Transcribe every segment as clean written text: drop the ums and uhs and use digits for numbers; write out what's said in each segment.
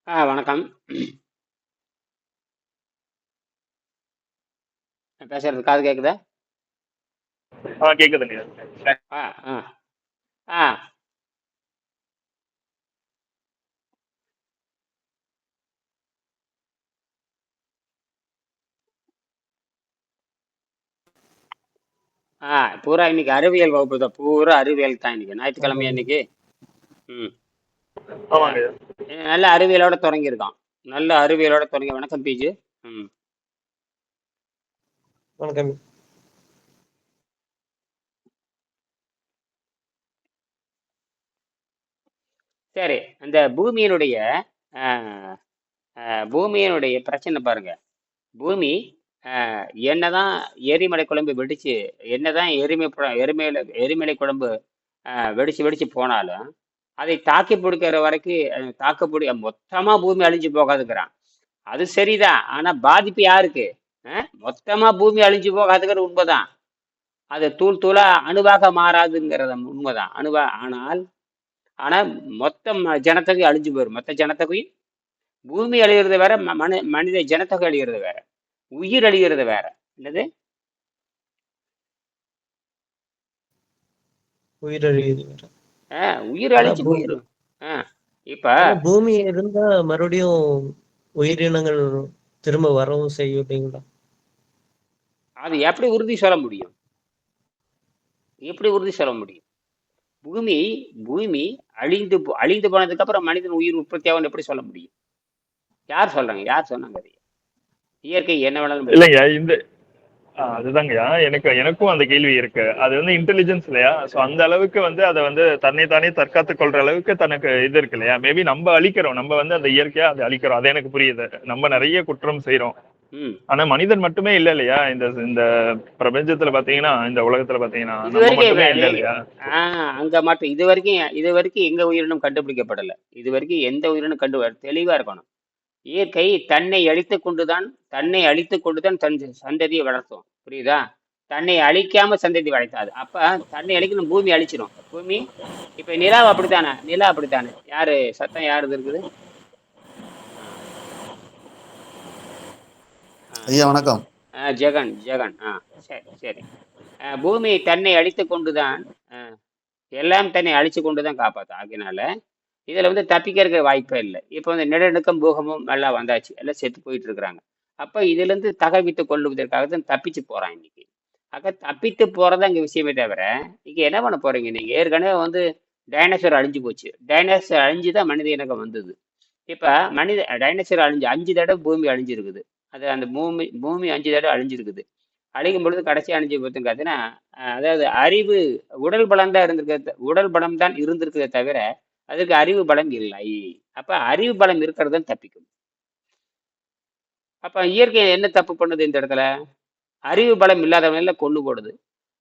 வணக்கம். நான் பேசுறது காது கேக்குதா? கேக்குதுங்க. ஆ ஆ ஆ பூரா இன்னைக்கு அறிவியல் வகுப்பு தான். பூரா அறிவியல் தான் இன்னைக்கு. ஞாயிற்றுக்கிழமை ஆமாங்க. இன்னைக்கு. ம் ஆ, ஆமாங்க. நல்ல அறிவியலோட தொடங்கியிருக்கான். நல்ல அறிவியலோட தொடங்கி. வணக்கம் பிஜு. ம் வணக்கம். சரி. அந்த பூமியினுடைய ஆ, பூமியினுடைய பிரச்சனை பாருங்க. பூமி என்னதான் எரிமலை குழம்பு வெடிச்சு, என்னதான் எரிமலை குழம்பு வெடிச்சு வெடிச்சு போனாலும் அதை தாக்கி பிடிக்கிற வரைக்கும் மொத்தமா பூமி அழிஞ்சு போகாதுங்கிறான். அது சரிதான். ஆனா பாதிப்பு யாருக்கு? மொத்தமா பூமி அழிஞ்சு போகாதுங்கிற உண்மைதான். அது தூள் தூளா அணுவாக மாறாதுங்கிறத உண்மைதான். ஆனால் ஆனா மொத்தம் ஜனத்தொகை அழிஞ்சு போயிடும். மொத்த ஜனத்தொகையும் பூமி அழிகிறது வேற, மனித ஜனத்தொகை அழிகிறது வேற, உயிர் அழிகிறது வேற. என்னது? உயிரழியுது வேற. உயிர் ஆனா அழிச்சு போயிடும். இப்ப ஆனா பூமி இருந்தா மறுபடியும் உயிரினங்கள் திரும்ப வரவும் செய்யும் இல்லைங்களா? அது எப்படி உறுதி சொல்ல முடியும்? எப்படி உறுதி சொல்ல முடியும்? பூமி பூமி அழிந்து போனதுக்கு அப்புறம் மனிதன் உயிர் உற்பத்தி ஆகும்னு எப்படி சொல்ல முடியும்? யார் சொல்றாங்க? யார் சொன்னாங்க அது? இயற்கை என்ன வேணாலும் பண்ணும். இல்லைங்க இந்த அதுதாங்கய்யா, எனக்கும் அந்த கேள்வி இருக்கு. அது வந்து இன்டெலிஜென்ஸ் இல்லையா? சோ அந்த அளவுக்கு வந்து அதை வந்து தன்னை தற்காத்துக் கொள்ற அளவுக்கு தனக்கு இது இருக்கு இல்லையா? மேபி நம்ம அழிக்கிறோம், நம்ம வந்து அந்த இயற்கையா அதை அழிக்கிறோம். அது எனக்கு புரியுது. நம்ம நிறைய குற்றம் செய்றோம். ம் ஆனா மனிதன் மட்டுமே இல்ல இல்லையா? இந்த இந்த பிரபஞ்சத்துல பாத்தீங்கன்னா, இந்த உலகத்துல பாத்தீங்கன்னா இது நம்ம வரைக்கும் மட்டுமே இல்ல இல்லையா? அங்க மட்டும் இது வரைக்கும் எங்க உயிரினம் கண்டுபிடிக்கப்படல. இது வரைக்கும் எந்த உயிரினம் தெளிவா இருக்கணும். இயற்கை தன்னை அழித்துக் கொண்டுதான் தன் சந்ததியை வளர்த்தும். புரியுதா? தன்னை அழிக்காம சந்ததி வளர்த்தாது. அப்ப தன்னை அழிக்கணும், பூமி அழிச்சிடும். பூமி இப்ப நிலா அப்படித்தானே. யாரு சத்தம் யாருது இருக்குது? ஆ, ஆ, ஐயா வணக்கம். ஜெகன் ஜெகன். சரி சரி. பூமி தன்னை அழித்துக் கொண்டுதான், எல்லாம் தன்னை அழிச்சு கொண்டுதான் காப்பாற்றும். ஆகினால இதுல வந்து தப்பிக்கிறதுக்கு வாய்ப்பே இல்லை. இப்போ வந்து நிலநடுக்கம், பூகம்பம் எல்லாம் வந்தாச்சு, எல்லாம் செத்து போயிட்டு இருக்கிறாங்க. அப்ப இதுல இருந்து தகவித்து கொள்வதற்காக தான் தப்பிச்சு போறான் இன்னைக்கு. தப்பித்து போறதா இங்க விஷயமே தவிர, இங்க என்ன பண்ண போறீங்க நீங்க? ஏற்கனவே வந்து டைனோசர் அழிஞ்சு போச்சு. டைனோசர் அழிஞ்சு தான் மனித இனக்கம் வந்தது. இப்ப டைனோசர் அழிஞ்சு 5 தடவை பூமி அழிஞ்சிருக்குது. அது அந்த பூமி பூமி 5 தடவை அழிஞ்சிருக்குது. அழிக்கும் பொழுது கடைசி அழிஞ்சு போச்சுன்னு பார்த்தீங்கன்னா, அதாவது உடல் பலம் தான் இருந்திருக்கிறதே தவிர அதுக்கு அறிவு பலம் இல்லை. அப்ப அறிவு பலம் இருக்கிறது தான் தப்பிக்கும். அப்ப இயற்கை என்ன தப்பு பண்ணுது இந்த இடத்துல? அறிவு பலம் இல்லாதவங்க எல்லாம் கொண்டு போடுது.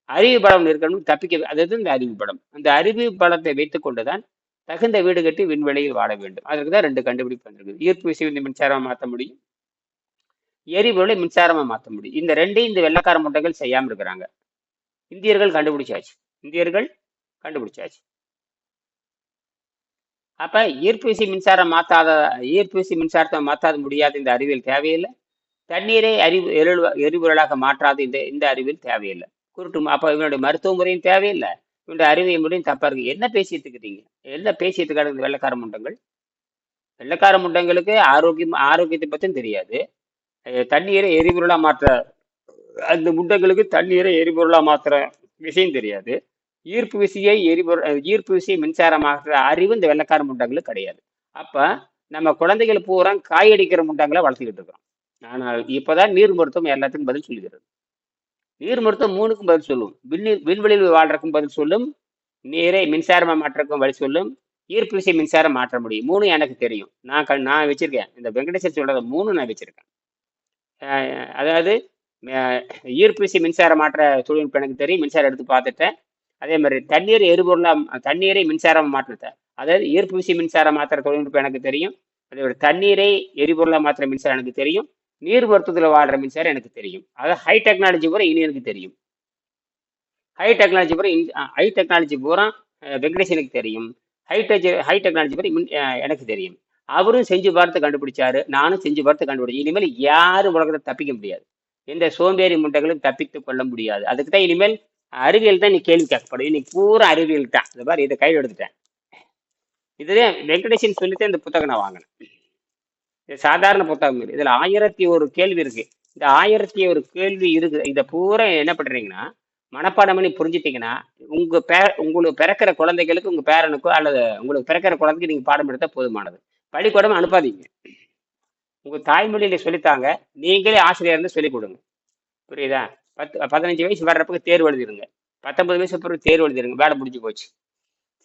அறிவு பலம் இருக்கணும் தப்பிக்க. அதாவது இந்த அறிவு பலம், அந்த அறிவு பலத்தை வைத்துக் கொண்டுதான் தகுந்த வீடு கட்டி விண்வெளியில் வாழ வேண்டும். அதுக்கு தான் 2 கண்டுபிடிப்பு வந்திருக்கு. ஈர்ப்பு விசை மின்சாரமா மாற்ற முடியும், எரிபொருளை மின்சாரமா மாற்ற முடியும். இந்த ரெண்டையும் இந்த வெள்ளக்கார முட்டைகள் செய்யாம இருக்கிறாங்க. இந்தியர்கள் கண்டுபிடிச்சாச்சு. இந்தியர்கள் கண்டுபிடிச்சாச்சு. அப்ப ஈர்ப்பு விசை மின்சாரத்தை மாற்றாத முடியாது. இந்த அறிவியல் தேவையில்லை. தண்ணீரை எரிபொருளாக மாற்றாது. இந்த அறிவியல் தேவையில்லை. அப்ப இவனுடைய மருத்துவ முறையும் தேவையில்லை, இவனுடைய அறிவியல் முறையும் தப்பா இருக்கு. என்ன பேசிட்டு இருக்கிறீங்க? என்ன பேசிட்டு இருக்காங்க இந்த வெள்ளக்கார முண்டங்களுக்கு? ஆரோக்கியத்தை பத்தியும் தெரியாது. தண்ணீரை எரிபொருளா மாற்ற அந்த முண்டங்களுக்கு தண்ணீரை எரிபொருளா மாத்துற விஷயம் தெரியாது. ஈர்ப்பு விசையை மின்சாரமாக்குற அறிவு இந்த வெள்ளக்கார முண்டங்களுக்கு கிடையாது. அப்ப நம்ம குழந்தைகள் பூரா காயடிக்கிற முண்டங்களை வளர்த்துக்கிட்டு இருக்கிறோம். ஆனால் இப்பதான் நீர் மருத்துவம் எல்லாத்துக்கும் பதில் சொல்லுகிறது. நீர் மருத்துவம் 3க்கும் பதில் சொல்லும். விண்வெளியில் வாழ்றதுக்கும் பதில் சொல்லும், நீரை மின்சாரமா மாற்றக்கும் வழி சொல்லும், ஈர்ப்பு விசை மின்சாரம் மாற்ற முடியும். 3 எனக்கு தெரியும். நான் வச்சிருக்கேன். இந்த வெங்கடேசர் சொல்றத 3 நான் வச்சிருக்கேன். அதாவது ஈர்ப்பு விசை மின்சாரம் மாற்ற தொழில்நுட்பம் எனக்கு தெரியும், மின்சாரம் எடுத்து பார்த்துட்டேன். அதே மாதிரி தண்ணீரை மின்சாரம் மாற்றத்தை, அதாவது ஈர்ப்பு விசை மின்சாரம் மாற்ற தொழில்நுட்பம் எனக்கு தெரியும். அதே மாதிரி தண்ணீரை எரிபொருளா மாற்ற மின்சாரம் எனக்கு தெரியும். நீர் மருத்துவத்தில் வாழ்ற மின்சாரம் எனக்கு தெரியும். அதாவது ஹை டெக்னாலஜி பூரா இனி எனக்கு தெரியும். ஹை டெக்னாலஜி பூரா வெங்கடேஷ் எனக்கு தெரியும். ஹை டெக்னாலஜி பூரா எனக்கு தெரியும். அவரும் செஞ்சு பார்த்து கண்டுபிடிச்சாரு, நானும் செஞ்சு பார்த்து கண்டுபிடிச்சேன். இனிமேல் யாரும் உலகத்தை தப்பிக்க முடியாது. எந்த சோம்பேறி முட்டைகளும் தப்பித்துக் கொள்ள முடியாது. அதுக்கு தான் இனிமேல் அறிவியல் தான் நீ கேள்வி கேட்கப்படும். இன்னைக்கு பூரா அறிவியல் தான். இந்த மாதிரி இதை கையில் எடுத்துட்டேன். இதுதான் வெங்கடேசன் சொல்லித்தான் இந்த புத்தகம் நான் வாங்கினேன். இது சாதாரண புத்தகம் இல்லை. இதுல 1001 கேள்வி இருக்கு. இந்த 1001 கேள்வி இருக்கு. இதை பூரா என்ன பண்றீங்கன்னா மனப்பாடம் பண்ணி புரிஞ்சுட்டீங்கன்னா உங்களுக்கு பிறக்கிற குழந்தைகளுக்கு உங்க பேரனுக்கோ அல்லது உங்களுக்கு பிறக்கிற குழந்தைக்கு நீங்க பாடம் எடுத்தா போதுமானது. பள்ளிக்கூடம் அனுப்பாதீங்க. உங்க தாய்மொழியில சொல்லித்தாங்க. நீங்களே ஆசிரியர் இருந்து சொல்லிக் கொடுங்க. புரியுதா? 15 வயசு வர்றப்பக்கு தேர்வு எழுதிருங்க. 19 வயசு பிறகு தேர்வு எழுதிருங்க. வேலை முடிஞ்சு போச்சு.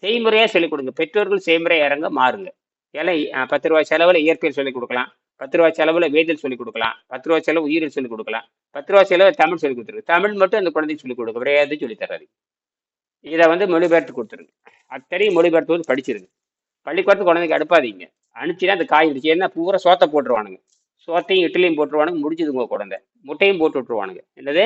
செய்முறையா சொல்லிக் கொடுங்க. பெற்றோர்கள் செய்முறை இறங்க மாறுங்க. ஏன்னா 10 ரூபாய் செலவுல இயற்பியல் சொல்லிக் கொடுக்கலாம். 10 ரூபாய் செலவுல வேதியியல் சொல்லிக் கொடுக்கலாம். 10 ரூபாய் செலவு உயிரியல் சொல்லிக் கொடுக்கலாம். 10 ரூபாய் செலவு தமிழ் சொல்லிக் கொடுத்துருங்க. தமிழ் மட்டும் அந்த குழந்தைக்கு சொல்லிக் கொடுக்க, வேற எதுவும் சொல்லி தராது. இதை மொழிபெயர்த்து கொடுத்துருங்க. அத்தனையும் மொழிபெயர்த்து வந்து படிச்சிருங்க. பள்ளிக்கூடத்து குழந்தைக்கு அனுப்பாதீங்க. அனுப்பிச்சுன்னா அந்த காய் இடிச்சு என்ன பூரா சோத்தை போட்டுருவானுங்க. சோத்தையும் இட்லியும் போட்டுருவானுங்க. முடிஞ்சது உங்க குழந்தை. முட்டையும் போட்டு விட்டுருவானுங்க. என்னது?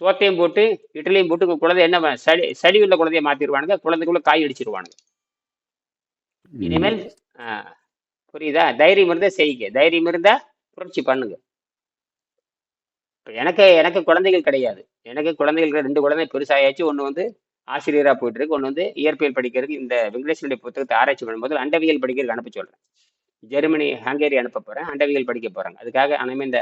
சோத்தையும் போட்டு இட்லியும் போட்டு உங்க குழந்தை என்ன சளி உள்ள குழந்தைய மாத்திடுவானுங்க. குழந்தைக்குள்ள காய் அடிச்சிருவானுங்க. இனிமேல் புரியுதா? தைரியம் இருந்தா செய்யுங்க. தைரியம் இருந்தா புரட்சி பண்ணுங்க. இப்போ எனக்கு குழந்தைகள் கிடையாது. எனக்கு குழந்தைகள் 2 குழந்தை பெருசாயாச்சு. ஒன்று ஆசிரியராக போயிட்டு இருக்கு. ஒன்று இயற்பியல் படிக்கிறதுக்கு இந்த வெங்கடேசனுடைய புத்தகத்தை ஆராய்ச்சி பண்ணும்போது அண்டவியல் படிக்கிறதுக்கு அனுப்ப சொல்றேன். ஜெர்மனி ஹங்கேரி அனுப்ப போறேன். அண்டவியல் படிக்க போறாங்க. அதுக்காக அனைமே இந்த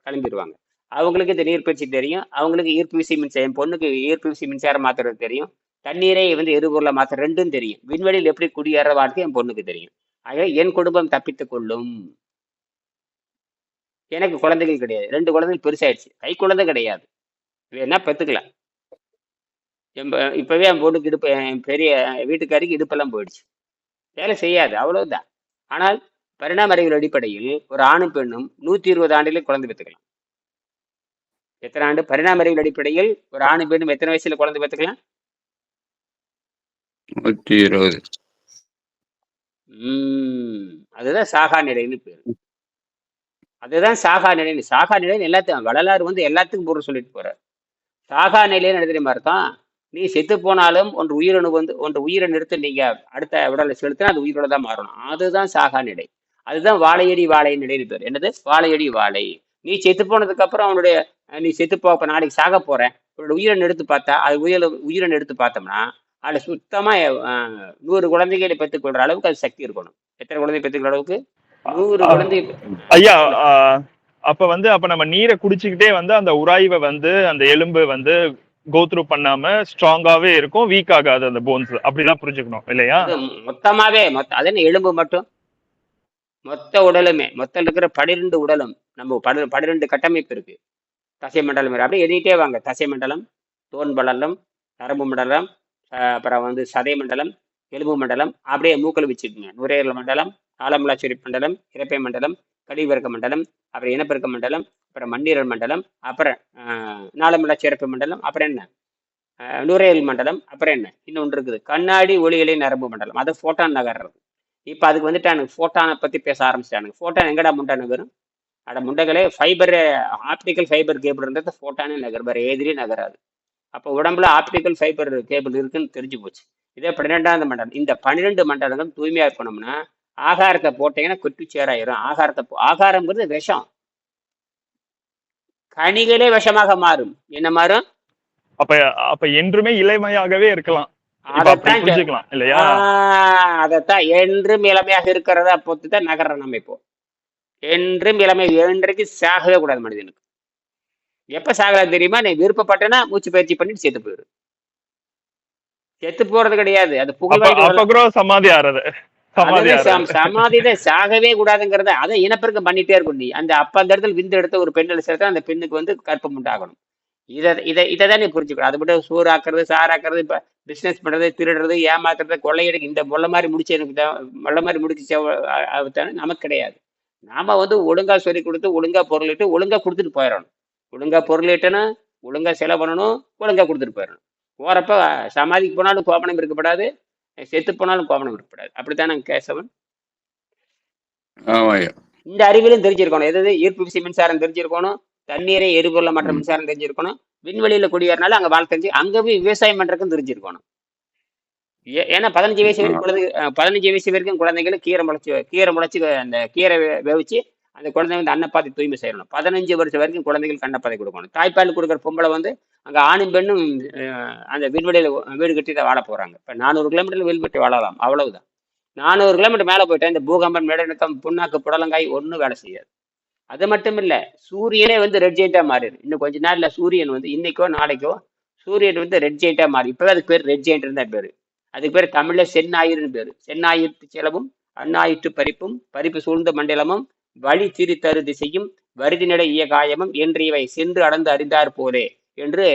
கிளம்பிடுவாங்க. அவங்களுக்கு இந்த நீர்பயிற்சி தெரியும். அவங்களுக்கு ஈர்ப்பு விசை மின்சாரம், என் பொண்ணுக்கு ஈர்ப்பு விசை மின்சாரம் மாத்துறது தெரியும். தண்ணீரை எரிபொருளை மாற்ற ரெண்டும் தெரியும். விண்வெளியில் எப்படி குடியேற வாழ்க்கை என் பொண்ணுக்கு தெரியும். ஆக என் குடும்பம் தப்பித்துக் கொள்ளும். எனக்கு குழந்தைகள் கிடையாது. 2 குழந்தைகள் பெருசாயிடுச்சு. கை குழந்தை கிடையாது. வேணா பெத்துக்கலாம். இப்பவே என் பொண்ணுக்கு இடுப்பு, என் பெரிய வீட்டுக்காரிக்கு இடுப்பெல்லாம் போயிடுச்சு. வேலை செய்யாது, அவ்வளவுதான். ஆனால் பரிணாம அறிவியல் அடிப்படையில் ஒரு ஆணும் பெண்ணும் 120 ஆண்டிலே குழந்தை பெற்றுக்கலாம். எத்தனை ஆண்டு? பரிணாம அறிவியல் அடிப்படையில் ஒரு ஆணும் பெண்ணும் எத்தனை வயசுல குழந்தை பெற்றுக்கலாம்? 120. அதுதான் சாகா நிலைன்னு பேரு. அதுதான் சாகா நிலைன்னு. சாகா நிலைன்னு எல்லாத்தையும் வள்ளலார் எல்லாத்துக்கும் பொருள் சொல்லிட்டு போறார். சாகா நிலைன்னு என்ன தெரியுமா அர்த்தம்? நீ செத்து போனாலும் ஒன்று உயிரணு எடுத்து நீங்க அடுத்த உடலை செலுத்தினா அது உயிரோட தான் மாறணும். அதுதான் சாகா நிலை. அதுதான் வாழையடி வாழை நிலைன்னு பேர். என்னது? வாழையடி வாழை. நீ செத்து போனதுக்கு அப்புறம் நீ செத்து இப்ப நாளைக்கு சாக போறேன், உன்னோட உயிரணு எடுத்து பார்த்தா அது உயிரணு எடுத்து பார்த்தோம்னா அதுல சுத்தமா 100 குழந்தைகளை பெற்றுக்கொள்ற அளவுக்கு அது சக்தி இருக்கணும். எத்தனை குழந்தை பெற்றுக்கிற அளவுக்கு? 100 குழந்தை. ஐயா, அப்ப அப்ப நம்ம நீரை குடிச்சுக்கிட்டே அந்த உராய்வை அந்த எலும்பு கோத்ரூ பண்ணாம ஸ்ட்ராங்காவே இருக்கும், வீக் ஆகாது அந்த போன்ஸ். அப்படிதான் புரிஞ்சுக்கணும் இல்லையா? மொத்தமாவே அது என்ன எலும்பு மட்டும்? மொத்த உடலுமே, மொத்தம் இருக்கிற 12 உடலும் நம்ம 12 கட்டமைப்பு இருக்கு. தசை மண்டலம் அப்படியே எண்ணிட்டே வாங்க. தசை மண்டலம், தோல் மண்டலம், நரம்பு மண்டலம், அப்புறம் சதை மண்டலம், எலும்பு மண்டலம், அப்படியே மூக்கள் வச்சுக்கோங்க. நுரையீரல் மண்டலம், ஆலமுலா சுரிப்பு மண்டலம், இறப்பை மண்டலம், கழிவிறக்க மண்டலம், அப்புறம் இனப்பெருக்க மண்டலம், அப்புறம் மண்ணீரல் மண்டலம், அப்புறம் நாளமுலா சிறப்பு மண்டலம், அப்புறம் என்ன நுரையீரல் மண்டலம், அப்புறம் என்ன இன்னொன்று இருக்குது கண்ணாடி ஒளியிலை நரம்பு மண்டலம். அது ஃபோட்டான் நகர்றது. இப்போ அதுக்கு வந்துட்டானுங்க ஃபோட்டானை பற்றி பேச ஆரம்பிச்சிட்டானுங்க. ஃபோட்டான் எங்கடா முண்டை நகரும்? அட முண்டைகளே, ஃபைபர் ஆப்டிக்கல் ஃபைபர் கேபிள் இருந்தது ஃபோட்டானே நகர், வேறு எதிரியே நகராது. அப்போ உடம்புல ஆப்டிக்கல் ஃபைபர் கேபிள் இருக்குன்னு தெரிஞ்சு போச்சு. இதே 12வது மண்டலம். இந்த 12 மண்டலங்கள் தூய்மையாக இருக்கணும்னா ஆகாரத்தை போட்டீங்கன்னா குட்டிச்சேராயிரும். ஆகாரம்ங்கிறது விஷம். கனிகளே விஷமாக மாறும். என்ன மாறும்? அப்ப என்றுமே இளமையாகவே இருக்கலாம். அதைத்தான் என்றும் இளமையாக இருக்கிறதா பொறுத்துதான் நகர்றோம் நம்ம. இப்போ என்றும் இளமை, என்றைக்கு சாகவே கூடாது மனிதனுக்கு. எப்ப சாகலாம் தெரியுமா? நீ விருப்பப்பட்டனா மூச்சு பயிற்சி பண்ணிட்டு செத்து போயிரு. செத்து போறது கிடையாது, அது புகழ் சமாதிதான். சாகவே கூடாதுங்கிறத அதை இனப்பெருக்கம் பண்ணிட்டே இருக்கும். நீ அந்த இடத்துல விந்து எடுத்த ஒரு பெண்ணில் சேர்த்தா அந்த பெண்ணுக்கு கற்பம் உண்டாகணும். இதைதான் நீ புரிஞ்சுக்கணும். அதை மட்டும் சோறு ஆக்குறது, சாராக்குறது, இப்ப பிசினஸ் பண்றது, திருடுறது, ஏமாத்துறது, கொள்ளையடிக்கு இந்த முள்ள மாதிரி முடிச்சு நமக்கு கிடையாது. நாம ஒழுங்கா சொல்லி கொடுத்து, ஒழுங்கா பொருளிட்டு, ஒழுங்கா கொடுத்துட்டு போயிடணும். ஒழுங்கா பொருளிட்டனா ஒழுங்கா செலவு பண்ணணும், ஒழுங்கா கொடுத்துட்டு போயிடணும். போறப்ப சமாதிக்கு போனாலும் கோபனம் இருக்கப்படாது, செத்து போனாலும் கோபனம் இருக்கப்படாது. அப்படித்தானே கேசவன்? இந்த அறிவியலும் தெரிஞ்சிருக்கணும். எது? ஈர்ப்பு விசை மின்சாரம் தெரிஞ்சிருக்கணும், தண்ணீரை எரிபொருள மற்ற மின்சாரம் தெரிஞ்சிருக்கணும், விண்வெளியில குடியேறினாலும் அங்க வாழ தெரிஞ்சு அங்க போய் விவசாயம் பண்றதுக்கும் தெரிஞ்சிருக்கணும். ஏன்னா 15 வயசு வரைக்கும் குழந்தை 15 வயசு வரைக்கும் குழந்தைகளும் கீரை முளைச்சு அந்த கீரை வேவிச்சு அந்த குழந்தை வந்து அன்னப்பாதை தூய்மை செய்யணும். 15 வருஷம் வரைக்கும் குழந்தைகளுக்கு அன்னப்பாதை கொடுக்கணும். தாய்ப்பால் கொடுக்குற பொம்பளை வந்து அங்க ஆணும் பெண்ணும் அந்த விண்வெளியில வீடு கட்டி தான் வாழ போறாங்க. இப்ப 400 கிலோமீட்டர்ல வீடு கட்டி வாழலாம், அவ்வளவுதான். 400 கிலோமீட்டர் மேல போயிட்டா இந்த பூகம்பம், நிலநடுக்கம், புண்ணாக்கு, புடலங்காய் ஒன்றும் வேலை செய்யாது. அது மட்டும் இல்ல, சூரியனே வந்து ரெட் ஜெயிண்டா மாறிடு. இன்னும் கொஞ்ச நாள்ல சூரியன் வந்து இன்னைக்கோ நாளைக்கோ சூரியன் வந்து ரெட் ஜெயிண்டா மாறி, இப்பவே அதுக்கு பேர் ரெட் ஜெயிண்ட் தான் பேரு. அதுக்கு பேர் தமிழ்ல செந்நாயிறுன்னு பேரு. செந்நாயிற்று செலவும் அந்நாயிற்று பறிப்பும் பறிப்பு சூழ்ந்த மண்டலமும் வழி திரி தரு திசையும் வருதினிட காயமும் என்று இவை சென்று அடர்ந்து அறிந்தார் போலே என்று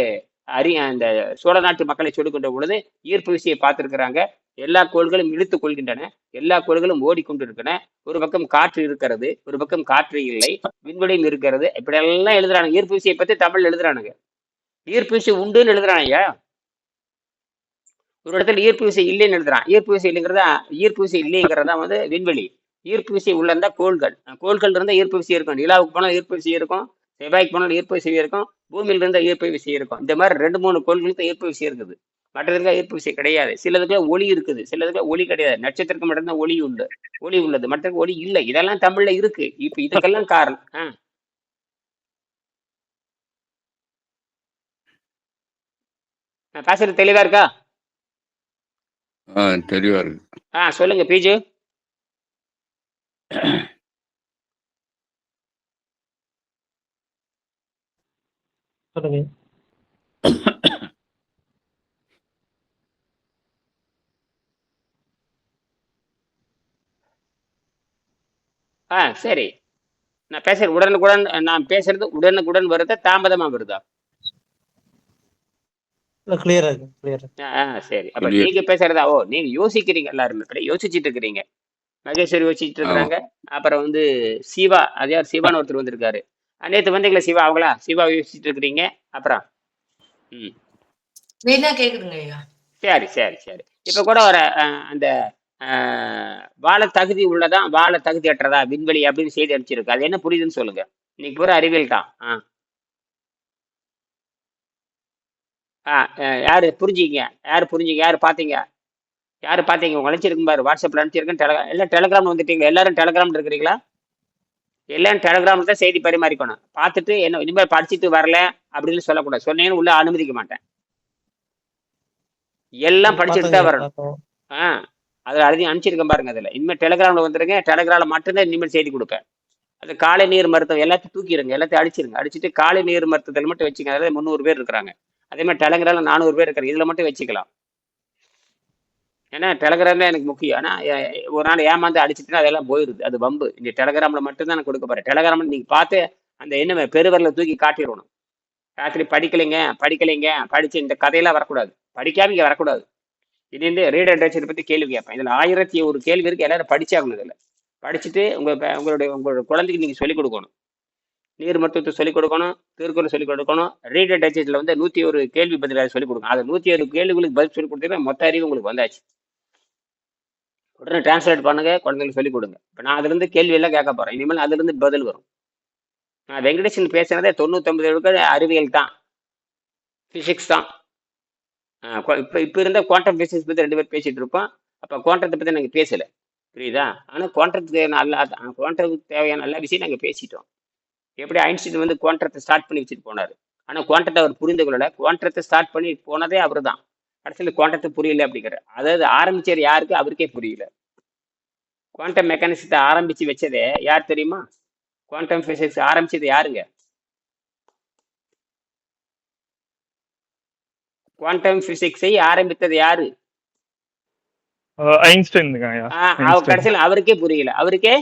அந்த சோழ நாட்டு மக்களை சொல்லிக் கொண்ட பொழுது ஈர்ப்பு விசையை பார்த்திருக்கிறாங்க. எல்லா கோள்களும் இழுத்துக் கொள்கின்றன, எல்லா கோள்களும் ஓடிக்கொண்டிருக்கின்றன. ஒரு பக்கம் காற்று இருக்கிறது, ஒரு பக்கம் காற்று இல்லை, விண்வெளியும் இருக்கிறது. இப்படியெல்லாம் எழுதுறானுங்க. ஈர்ப்பு விசையை பத்தி தமிழ் எழுதுறானுங்க. ஈர்ப்பு விசை உண்டுன்னு எழுதுறானுங்க. ஒரு இடத்துல ஈர்ப்பு விசை இல்லைன்னு எழுதுறான். ஈர்ப்பு விசை இல்லைங்கிறதா, ஈர்ப்பு விசை இல்லைங்கிறதா வந்து விண்வெளி. ஈர்ப்பு விசை உள்ளதா கோள்கள். கோள்கள் இருந்தால் ஈர்ப்பு விசை இருக்கும். நிலாவுக்கு போனால் ஈர்ப்பு விசை இருக்கும், செவ்வாய்க்கு போனால் ஈர்ப்பு விசை இருக்கும், பூமியில இருந்தால் ஈர்ப்பு விசை இருக்கும். இந்த மாதிரி 2-3 கோள்களுக்கு தான் ஈர்ப்பு விசை இருக்குது. மற்றதுக்கு ஈர்ப்பு விசை கிடையாது. சிலதுக்கு ஒளி இருக்குது, சிலதுக்கு ஒளி கிடையாது. நட்சத்திரத்துக்கு மட்டும்தான் ஒளி உள்ளது, மற்றதுக்கு ஒளி இல்லை. இதெல்லாம் தமிழ்ல இருக்கு. இப்ப இதுக்கெல்லாம் காரணம் நான் பேசுறது தெளிவா இருக்கா? தெளிவா இருக்கு. சொல்லுங்க பிஜு. சொல்லுங்க. சரி, நான் பேசுறது உடனுக்குடன் வருதா, தாமதமா வருதா? கிளியரா இருக்கு, கிளியரா. சரி, அப்ப நீங்க பேசுறதா? நீங்க யோசிக்கிறீங்க, எல்லாருமே யோசிச்சுட்டு இருக்கிறீங்க. மகேஸ்வரி யோசிச்சுட்டு இருக்கிறாங்க. அப்புறம் வந்து சிவா, அதே சிவான்னு ஒருத்தர் வந்திருக்காரு. நேற்று வந்தீங்களா சிவா? அவங்களா? சிவா யோசிச்சுட்டு இருக்கிறீங்க. அப்புறம் சரி சரி சரி. இப்ப கூட ஒரு அந்த வாழ தகுதி உள்ளதா, வாழ தகுதி அற்றதா விண்வெளி அப்படின்னு செய்தி அனுப்பிச்சிருக்கு. அது என்ன புரியுதுன்னு சொல்லுங்க. இன்னைக்கு பூரா அறிவியல் தான். யாரு புரிஞ்சுங்க, யாரு பாத்தீங்க, உங்க அனுப்பிச்சிருக்கும் பாரு. வாட்ஸ்அப்ல அனுப்பிச்சிருக்கேன். எல்லாம் டெலகிராம் வந்துட்டீங்க. எல்லாரும் டெலகிராம் இருக்கிறீங்களா? எல்லாம் டெலகிராம்ல தான் செய்தி பரிமாறிக்கணும். பார்த்துட்டு என்ன இனிமேல் படிச்சுட்டு வரல அப்படின்னு சொல்லக்கூடாது. சொன்னேன்னு உள்ள அனுமதிக்க மாட்டேன். எல்லாம் படிச்சுட்டு தான் வரணும். அதில் அழுதி அனுப்பிச்சிருக்கேன் பாருங்க. அதில் இனிமேல் டெலகிராமில் வந்துருங்க. டெலகிராமில் மட்டும்தான் இனிமேல் செய்தி கொடுப்பேன். அது காலை நீர் மருத்துவம் எல்லாத்தையும் தூக்கிடுங்க, எல்லாத்தையும் அடிச்சிட்டு காலை நீர் மருத்துவத்தில் மட்டும் வச்சுங்க. அதாவது 300 பேர் இருக்கிறாங்க. அதே மாதிரி டெலகிராமில் 400 பேர் இருக்கிறாங்க. இதில் மட்டும் வச்சுக்கலாம். ஏன்னா டெலகிராம் தான் எனக்கு முக்கியம். ஆனால் ஒரு நாள் ஏமாந்து அடிச்சுட்டுனா அதெல்லாம் போயிடுது, அது வம்பு. இந்த டெலகிராமில் மட்டும்தான் நான் கொடுக்க போகிறேன். டெலகிராமில் நீங்கள் பார்த்து அந்த என்ன பெருவரில் தூக்கி காட்டிடணும். ராத்திரி படிக்கலைங்க படித்து இந்த கதையெல்லாம் வரக்கூடாது, படிக்காம இங்கே வரக்கூடாது. இதுலேருந்து ரீட் அண்ட் ரைட் பற்றி கேள்வி கேட்பேன். இதில் 1001 கேள்வி இருக்குது. எல்லாரும் படிச்சாகணும். இதில் படிச்சுட்டு உங்களோட குழந்தைக்கு நீங்கள் சொல்லிக் கொடுக்கணும். நீர் மருத்துவத்தை சொல்லிக் கொடுக்கணும், திருக்குறள் சொல்லிக் கொடுக்கணும். ரீட் அண்ட் ரைட்ல வந்து 101 கேள்வி பதிலாக சொல்லிக் கொடுக்கணும். அது 101 கேள்விகளுக்கு பதில் சொல்லிக் கொடுத்தீங்கன்னா மொத்த அறிவு உங்களுக்கு வந்தாச்சு. உடனே டிரான்ஸ்லேட் பண்ணுங்க, குழந்தைங்களுக்கு சொல்லிக் கொடுங்க. இப்போ நான் அதுலேருந்து கேள்வி எல்லாம் கேட்க போகிறேன். இனிமேல் அதுலேருந்து பதில் வரும். நான் வெங்கடேசன் பேசுனதே 99% அறிவியல் தான், பிசிக்ஸ் தான். இப்போ இருந்த குவாண்டம் பிசிக்ஸ் பற்றி 2 பேர் பேசிட்டு இருப்போம். அப்போ குவாண்டத்தை பற்றி நாங்கள் பேசலை, புரியுதா? ஆனால் குவாண்டத்துக்கு தேவையான எல்லா விஷயம் நாங்கள் பேசிட்டோம். எப்படி ஐன்ஸ்டீன் வந்து குவாண்டத்தை ஸ்டார்ட் பண்ணி வச்சுட்டு போனார். ஆனால் குவாண்டத்தை அவர் புரிந்து கொள்ளலை. குவாண்டத்தை ஸ்டார்ட் பண்ணி போனதே அவர் தான். கடைசியில் குவாண்டத்தை புரியல அப்படிங்கிற, அதாவது ஆரம்பிச்சது யாருக்கு? அவருக்கே புரியல. குவாண்டம் மெக்கானிக்ஸத்தை ஆரம்பிச்சு வச்சதே யார் தெரியுமா? குவாண்டம் பிசிக்ஸ் ஆரம்பிச்சது யாருங்க? குவாண்டம் பிசிக்ஸை ஆரம்பித்தது யாரு? ஐன்ஸ்டைன். கடைசியில் அவருக்கே புரியல. அவருக்கே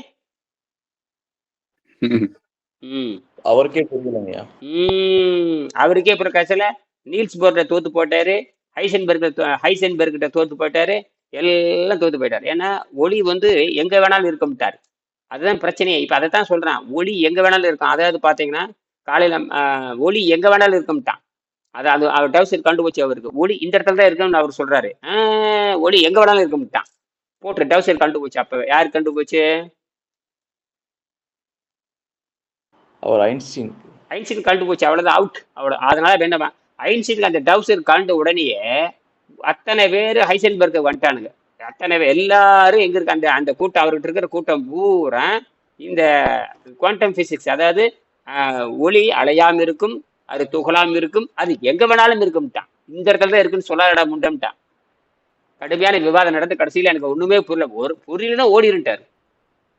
கடைசியில நீல்ஸ் போர்ட தோத்து போட்டாரு, ஹைசன்பெர்கிட்ட தோத்து போயிட்டாரு, எல்லாம் தோத்து போயிட்டாரு. ஏன்னா ஒளி வந்து எங்க வேணாலும் இருக்கமிட்டாரு. அதுதான் பிரச்சனையே. இப்ப அதைத்தான் சொல்றான், ஒளி எங்க வேணாலும் இருக்கும். அதாவது பாத்தீங்கன்னா காலையில ஒளி எங்க வேணாலும் இருக்கமிட்டான். அது அவர் டவுசர் கண்டுபிடிச்சு அவருக்கு ஒளி இந்த இடத்துல தான் இருக்குன்னு அவர் சொல்றாரு. ஒளி எங்க வேணாலும் இருக்கமிட்டான் போட்டு டவுசர் கண்டுபிடிச்சு. அப்ப யாரு கண்டுபிடிச்சு? அவர் ஐன்ஸ்டீன். ஐன்ஸ்டீன் கழண்டு போச்சு, அவ்வளோதான், அவுட், அவ்வளோ. அதனால என்ன, ஐன்ஸ்டீனுக்கு அந்த டவுசர் கழண்ட உடனேயே அத்தனை பேர் ஹைசன்பர்க்கு வந்துட்டானுங்க. அத்தனை பேர் எல்லாரும் எங்க இருக்கு, அந்த அந்த கூட்டம், அவர்கிட்ட இருக்கிற கூட்டம் பூரா இந்த குவாண்டம் பிசிக்ஸ், அதாவது ஒளி அலையாம இருக்கும், அது துகளாம இருக்கும், அது எங்க வேணாலும் இருக்கும்ட்டான், இந்த இடத்துல தான் இருக்குன்னு சொல்லாடா முண்டம்ட்டான். கடுமையான விவாதம் நடந்து கடைசியில் எனக்கு ஒண்ணுமே புரியல. ஒரு புரியலன்னா ஓடிருட்டாரு,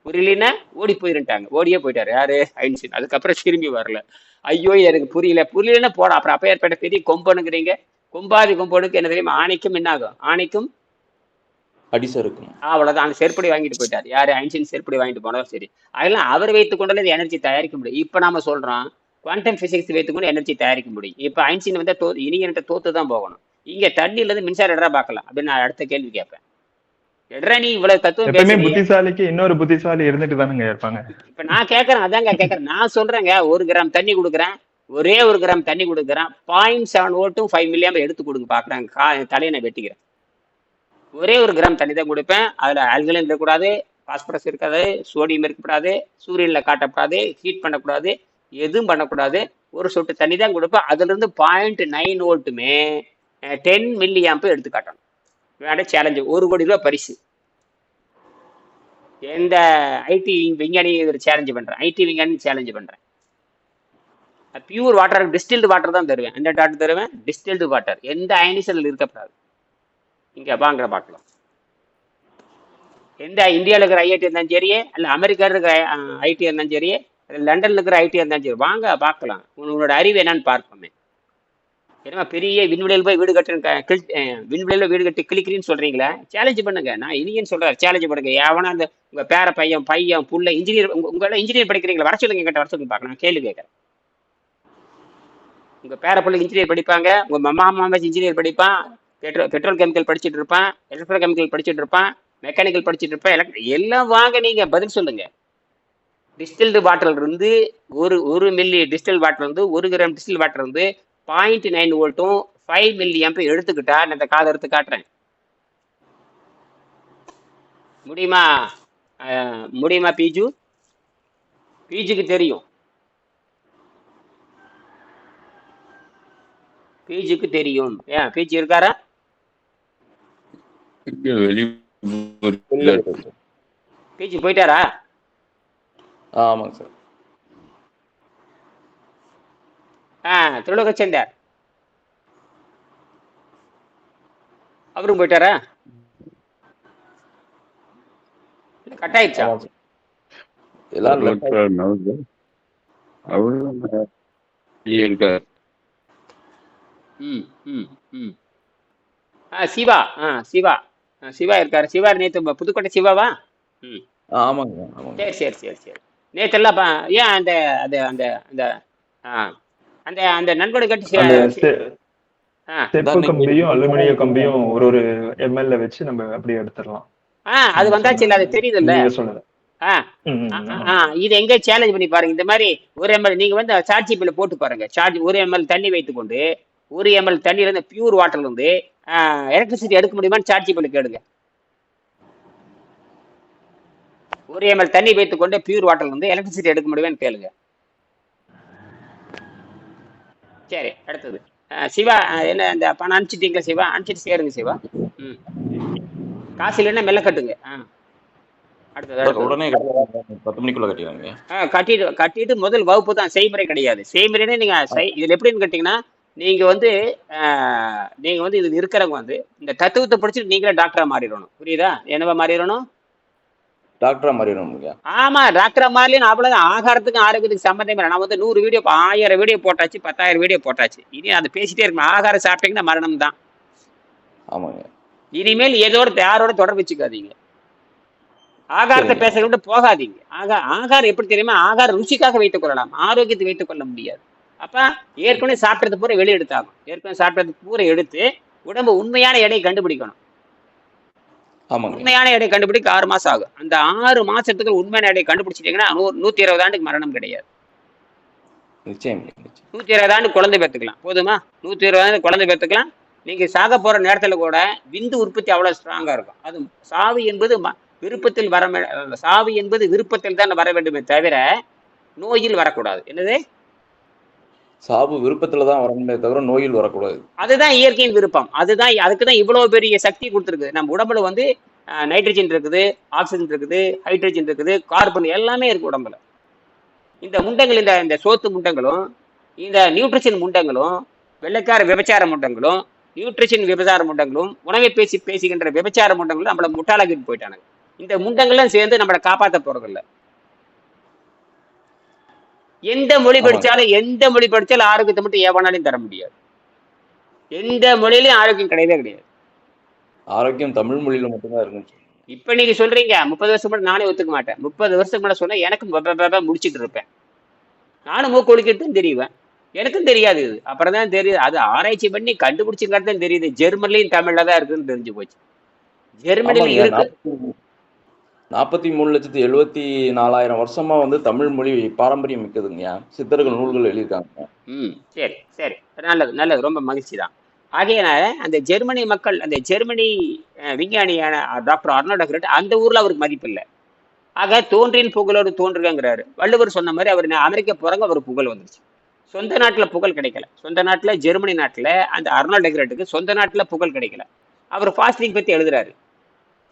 புரியலன்னா ஓடி போயிருட்டாங்க, ஓடியே போயிட்டாரு யாரு, ஐன்ஸ்டீன். அதுக்கப்புறம் திரும்பி வரல. ஐயோ எனக்கு புரியல, புரியலன்னா போட. அப்புறம் அப்பேற்பட்ட பெரிய கொம்பனுங்கிறீங்க. கொம்பாதி கொம்பனுக்கு என்ன தெரியுமா, ஆணைக்கும் என்ன ஆகும், ஆணைக்கும் அடிசம் இருக்கும். அவ்வளவுதான். அந்த செருப்படி வாங்கிட்டு போயிட்டார் யாரு, ஐன்ஸ்டீன் செருப்படி வாங்கிட்டு போனதும் சரி. அதெல்லாம் அவர் வைத்துக் கொண்டாலும் எனர்ஜி தயாரிக்க முடியும். இப்ப நாம சொல்றோம் குவாண்டம் பிசிக்ஸ் வைத்துக்கொண்டு எனர்ஜி தயாரிக்க முடியும். இப்ப ஐன்ஸ்டீன் வந்து இனி என்கிட்ட தோத்து தான் போகணும். இங்க தண்ணியில இருந்து மின்சாரம் எடுறா பார்க்கலாம் அப்படின்னு நான் அடுத்த கேள்வி கேட்பேன். எடுறா நீ இவ்வளவு தத்துவம் எப்பவுமே பேசுறீங்க, புத்திசாலிக்கு இன்னொரு புத்திசாலி இருந்துட்டு தானுங்க இருப்பாங்க. இப்ப நான் கேட்கறேன், அதாங்க கேட்கறேன். நான் சொல்றேங்க, 1 கிராம் தண்ணி கொடுக்குறேன், ஒரே 1 கிராம் தண்ணி கொடுக்குறேன், 0.7 வோல்ட்டும் 5 மில்லியாம்பர் எடுத்து கொடுங்க பாக்குறேன், தலையை நான் வெட்டிக்கிறேன். ஒரே 1 கிராம் தண்ணி தான் கொடுப்பேன். அதுல ஆல்கலைன் இருக்கக்கூடாது, பாஸ்பரஸ் இருக்காது, சோடியம் இருக்கக்கூடாது, சூரியன்ல காட்டக்கூடாது, ஹீட் பண்ணக்கூடாது, எதுவும் பண்ணக்கூடாது. ஒரு சொட்டு தண்ணி தான் கொடுப்பேன். அதுல இருந்து 0.9 வோல்ட்டுமே 10 மில்லி ஆம்பு எடுத்து காட்டணும். வேற சேலஞ்சு, 1 கோடி ரூபாய் பரிசு. எந்த ஐடி விஞ்ஞானி சேலஞ்சு பண்றேன், ஐடி விஞ்ஞானி சேலஞ்சு பண்றேன். பியூர் வாட்டர், டிஸ்டில்டு வாட்டர் தான் தருவேன். எந்த டாக்டர் தருவேன், டிஸ்டில்டு வாட்டர், எந்த அயனிசல் இருக்கப்படாது. இங்க வாங்குற பார்க்கலாம். எந்த இந்தியாவில் இருக்கிற ஐஐடி இருந்தாலும் சரி, அல்ல அமெரிக்கா இருக்கிற ஐடி இருந்தாலும் சரி, லண்டன்ல இருக்கிற ஐடி இருந்தாலும் சரி, வாங்க பார்க்கலாம். உன்னோட அறிவு என்னன்னு பார்ப்போமே. ஏன்னா பெரிய விண்வெளியில் போய் வீடு கட்டுறேன், விண்வெளியில வீடு கட்டி கிளிக்கிறீன்னு சொல்றீங்களா, சேலஞ்சு பண்ணுங்க. நான் இனியன்னு சொல்றேன், சேலஞ்சு பண்ணுங்க. எவனா அந்த உங்க பேர பையன் புள்ள இன்ஜினியர், உங்களெல்லாம் இன்ஜினியர் படிக்கிறீங்களா, வர சொல்லுங்க கிட்ட, வர சொல்லி பார்க்கலாம். கேள்வி கேட்கறேன். உங்க பேர பிள்ளை இன்ஜினியர் படிப்பாங்க, உங்க மாமா இன்ஜினியர் படிப்பான், பெட்ரோல் கெமிக்கல் படிச்சுட்டு இருப்பான், எலக்ட்ரோ கெமிக்கல் படிச்சுட்டு இருப்பான், மெக்கானிக்கல் படிச்சுட்டு இருப்பான், எல்லாம் வாங்க நீங்க பதில் சொல்லுங்க. டிஸ்டில்டு வாட்டர்ல இருந்து ஒரு மில்லி டிஸ்டில் வாட்டர் இருந்து 1 கிராம் டிஸ்டில் வாட்டர் இருந்து 0.9 வோல்ட்டும் 5 மில்லி ஆம்பர் எடுத்துக்கிட்டா நான் இந்த காதை எடுத்து காட்டுறேன். முடியுமா? முடியுமா பீஜு? பீஜுக்கு தெரியும், பீஜுக்கு தெரியும். ஏன் பீஜு இருக்காரா? பீஜு போயிட்டாரா? ஆமாங்க சார். திருலோக சேர்ந்தார், அவரும் போயிட்டாரா? கட் ஆயிடுச்சா? சிவா, சிவா இருக்காரு. சிவா நேத்து புதுக்கோட்டை சிவாவா? ஆமாங்க. சரி சரி சரி சரி. நேத்தெல்லாம் ஏன் அந்த அந்த அந்த அந்த அந்த அந்த நன்கொடை கட்டி செப்பு கம்பியும் அலுமினிய கம்பியும் ஒரு எம்எல்ஏ வச்சு நம்ம அப்படியே எடுத்துடலாம். அது வந்தாச்சு இல்ல, அது தெரியுது இல்ல. இது எங்க சேலஞ்ச் பண்ணி பாருங்க. இந்த மாதிரி 1 ml நீங்க வந்து சார்ஜ் பில்ல போட்டு பாருங்க. சார்ஜ் 1 ml தண்ணி வைத்துக்கொண்டு 1 ml தண்ணியில இருந்து பியூர் வாட்டர்ல இருந்து எலக்ட்ரிசிட்டி எடுக்க முடியுமான்னு சார்ஜ் பில்ல கேளுங்க. 1 ml தண்ணி வைத்துக்கொண்டு பியூர் வாட்டர்ல இருந்து எலக்ட்ரிசிட்டி எடுக்க முடியுமான்னு கேளுங்க. சரி, அடுத்தது சிவா, என்ன இந்த பணம் அனுப்பிச்சிட்டீங்களா சிவா? அனுப்பிச்சிட்டு சேருங்க சிவா. காசு இல்லைன்னா மெல்ல கட்டுங்க. அடுத்தது உடனே 10 மணிக்குள்ள கட்டிடுவாங்க. கட்டிட்டு முதல் வகுப்பு தான், செய்முறை கிடையாது. செய்முறைனே நீங்க இதுல எப்படின்னு கேட்டீங்கன்னா, நீங்க வந்து இதுல இருக்கிறவங்க வந்து இந்த தத்துவத்தை படிச்சுட்டு நீங்களே டாக்டரா மாறிடணும். புரியுதா? என்னவா மாறிடணும்? டாக்டரா மாறிடணும். ஆமா, டாக்டரா மாறலன்னு அவ்வளவுதான். ஆகாரத்துக்கும் ஆரோக்கியத்துக்கு சம்மந்தம் இல்லை. நான் வந்து 100 வீடியோ 1000 வீடியோ போட்டாச்சு, 10,000 வீடியோ போட்டாச்சு. இனி அதை பேசிட்டே இருக்கணும். ஆகாரம் சாப்பிட்டீங்கன்னா மரணம் தான். ஆமாங்க. இனிமேல் யாரோட தொடர்பு வச்சுக்காதீங்க. ஆகாரத்தை பேசுறத போகாதீங்க. ஆகாரம் எப்படி தெரியுமா? ஆகாரம் ருசிக்காக வைத்துக் கொள்ளலாம், ஆரோக்கியத்தை வைத்துக் கொள்ள முடியாது. அப்ப ஏற்கனவே சாப்பிட்டது பூரா வெளியே எடுத்தாகும். ஏற்கனவே சாப்பிட்டது பூரா எடுத்து உடம்பு உண்மையான எடையை கண்டுபிடிக்கணும். உண்மையான எடை கண்டுபிடிக்க 6 மாசம் ஆகும். அந்த 6 மாசத்துக்கு உண்மையான எடையை கண்டுபிடிச்சிட்டீங்கன்னா 120 ஆண்டுக்கு மரணம் கிடையாது. 120 ஆண்டு குழந்தை பெற்றுக்கலாம். போதுமா? 120 ஆண்டு குழந்தை பெற்றுக்கலாம். நீங்க சாக போற நேரத்துல கூட விந்து உற்பத்தி அவ்வளவு ஸ்ட்ராங்கா இருக்கும். அது சாவு என்பது விருப்பத்தில் சாவு என்பது விருப்பத்தில் தான் வர வேண்டுமே தவிர நோயில் வரக்கூடாது. என்னது? சாவு விருப்பத்துல தான் வரணுமே தவிர நோயில் வரக்கூடாது. அதுதான் இயற்கையின் விருப்பம். அதுக்கு தான் இவ்வளவு பெரிய சக்தி கொடுத்துருக்கு. நம்ம உடம்புல வந்து நைட்ரஜன் இருக்குது, ஆக்சிஜன் இருக்குது, ஹைட்ரஜன் இருக்குது, கார்பன் எல்லாமே இருக்கு உடம்புல. இந்த முண்டங்கள், இந்த சோத்து முண்டங்களும், இந்த நியூட்ரிஷன் முண்டங்களும், வெள்ளைக்கார விபச்சார முண்டங்களும், நியூட்ரிஷன் விபச்சார முண்டங்களும், உணவை பேசுகின்ற விபச்சார முண்டங்களும் நம்மள முட்டாளாக்கிட்டு போயிட்டானுங்க. இந்த முண்டங்கள்லாம் சேர்ந்து நம்மளை காப்பாற்ற போறதில்ல. எந்த மொழி படிச்சாலும் ஆரோக்கியத்தை மட்டும் எவனாலையும் தர முடியாது. எந்த மொழியிலையும் ஆரோக்கியம் கிடையவே கிடையாது. ஆரோக்கியம் தமிழ் மொழியில மட்டும்தான் இருக்குன்னு. இப்ப நீங்க சொல்றீங்க 30 வருஷம் முன்னாடி நானே ஒத்துக்க மாட்டேன். 30 வருஷம் முன்னாடி சொன்னா எனக்கும் முடிச்சுட்டு இருப்பேன். நானும் மூக்கு ஒழிக்கிட்டு தெரியுவேன். எனக்கும் தெரியாது இது. அப்புறம் தான் தெரியுது. அது ஆராய்ச்சி பண்ணி கண்டுபிடிச்சுங்கிறது தான் தெரியுது. ஜெர்மன்லயும் தமிழ்ல தான் இருக்குன்னு தெரிஞ்சு போச்சு. ஜெர்மனில இருக்கு. 43,74,000 வருஷமா வந்து தமிழ் மொழி பாரம்பரியம் மிக்கதுங்க. சித்தர்கள் நூல்கள் எழுதியிருக்காங்க. சரி சரி, நல்லது ரொம்ப மகிழ்ச்சி தான். ஆகையினால அந்த ஜெர்மனி மக்கள், அந்த ஜெர்மனி விஞ்ஞானியான டாக்டர் அர்னால்ட் ஹெக்ரட், அந்த ஊர்ல அவருக்கு மதிப்பு இல்லை. ஆக தோன்றின் புகழோடு தோன்றுங்கிறாரு. வள்ளுவர் சொன்ன மாதிரி அவர் அமெரிக்கா போறாங்க, அவருக்கு புகழ் வந்துருச்சு. சொந்த நாட்டுல புகழ் கிடைக்கல. சொந்த நாட்டுல ஜெர்மனி நாட்டுல அந்த அர்னால்ட் ஹெக்ரட்டுக்கு சொந்த நாட்டுல புகழ் கிடைக்கல. அவர் ஃபாஸ்டிங் பத்தி எழுதுறாரு.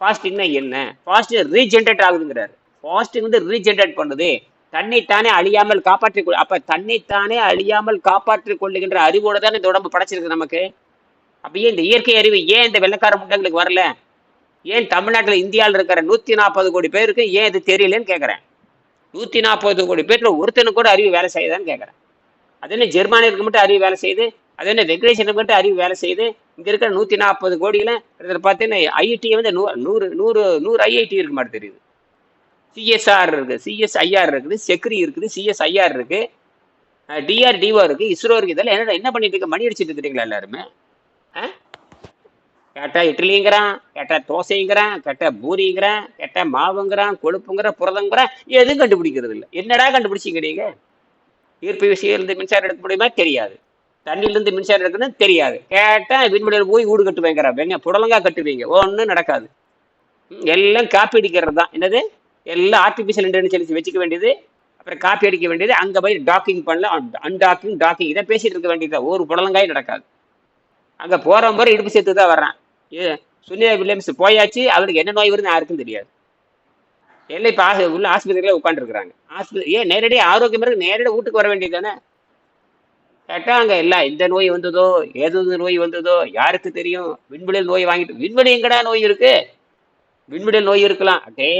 ஃபாஸ்டிங்னா என்ன? ஃபாஸ்டிங் ரீஜென்ரேட் ஆகுதுங்கிறாரு. ஃபாஸ்டிங் வந்து ரீஜென்ரேட் பண்ணுது, தன்னைத்தானே அழியாமல் காப்பாற்றிக் அப்ப தன்னைத்தானே அழியாமல் காப்பாற்றிக் கொள்ளுகின்ற அறிவோட தான் இந்த உடம்பு படைச்சிருக்கு நமக்கு. அப்பயே இந்த இயற்கை அறிவு ஏன் இந்த வெள்ளக்கார முண்டங்களுக்கு வரல? ஏன் தமிழ்நாட்டில் இந்தியாவில் இருக்கிற 140 கோடி பேருக்கு ஏன் இது தெரியலன்னு கேட்குறேன். 140 கோடி பேர்ல ஒருத்தனுக்கு கூட அறிவு வேலை செய்யுதான்னு கேட்குறேன். அது என்ன ஜெர்மானியருக்கு மட்டும் அறிவு வேலை செய்யுது? அது என்ன வெங்கடேசனுக்கு மட்டும் அறிவு வேலை செய்யுது? இங்க இருக்கிற 140 கோடியில பார்த்தீங்கன்னா ஐஐடி வந்து 100 ஐஐடி இருக்கு மாதிரி தெரியுது. சிஎஸ்ஆர் இருக்கு, சிஎஸ்ஐஆர் இருக்குது, செக்ரி இருக்குது, சிஎஸ்ஐஆர் இருக்கு, டிஆர்டிஓ இருக்கு, இஸ்ரோ இருக்கு. இதெல்லாம் என்ன பண்ணிட்டு இருக்க? மணி அடிச்சுட்டு இருக்கிறீங்களா எல்லாருமே? கேட்டா இட்லிங்கிறான், கேட்டா தோசைங்கிறான், கேட்டா பூரிங்கிறான், கேட்டா மாவுங்கிறான், கொழுப்புங்கிற, புரதங்கிறான். எதுவும் கண்டுபிடிக்கிறது இல்லை. என்னடா கண்டுபிடிச்சிங்க நீங்க? ஈர்ப்பு விசையிலிருந்து மின்சாரம் எடுக்க முடியுமா? தெரியாது. தண்ணியிலிருந்து மின்சாரம் எடுக்கணும்னு தெரியாது. கேட்டா விண்வெளியில் போய் வீடு கட்டுவேங்கிறான். புடலங்கா கட்டுவீங்க, ஒன்றும் நடக்காது. எல்லாம் காப்பி அடிக்கிறது தான். என்னது? எல்லாம் ஆர்டிஃபிஷியல் இன்டெலிஜென்ஸ் வச்சுக்க வேண்டியது, அப்புறம் காப்பி அடிக்க வேண்டியது, அங்கே போய் டாக்கிங் பண்ணலாம், டாக்கிங் இதை பேசிட்டு இருக்க வேண்டியது. ஒரு புடலங்காயும் நடக்காது. அங்கே போகிற மாதிரி இடுப்பு சேர்த்து தான் வர்றான். சுனிதா வில்லியம்ஸ் போயாச்சு, அவனுக்கு என்ன நோய் வருதுன்னு யாருக்கும் தெரியாது. எல்லாம் இப்போ உள்ள ஆஸ்பத்திரியில உட்காந்துருக்குறாங்க. ஏன் நேரடியாக ஆரோக்கியம் இருக்கு, நேரடியாக வீட்டுக்கு வர வேண்டியது தானே? கேட்டால் அங்கே எல்லாம் எந்த நோய் வந்ததோ, ஏதோ நோய் வந்ததோ யாருக்கு தெரியும்? விண்வெளியில் நோய் வாங்கிட்டு, விண்வெளி எங்கடா நோய் இருக்கு? விண்வெளியில் நோய் இருக்கலாம். அதே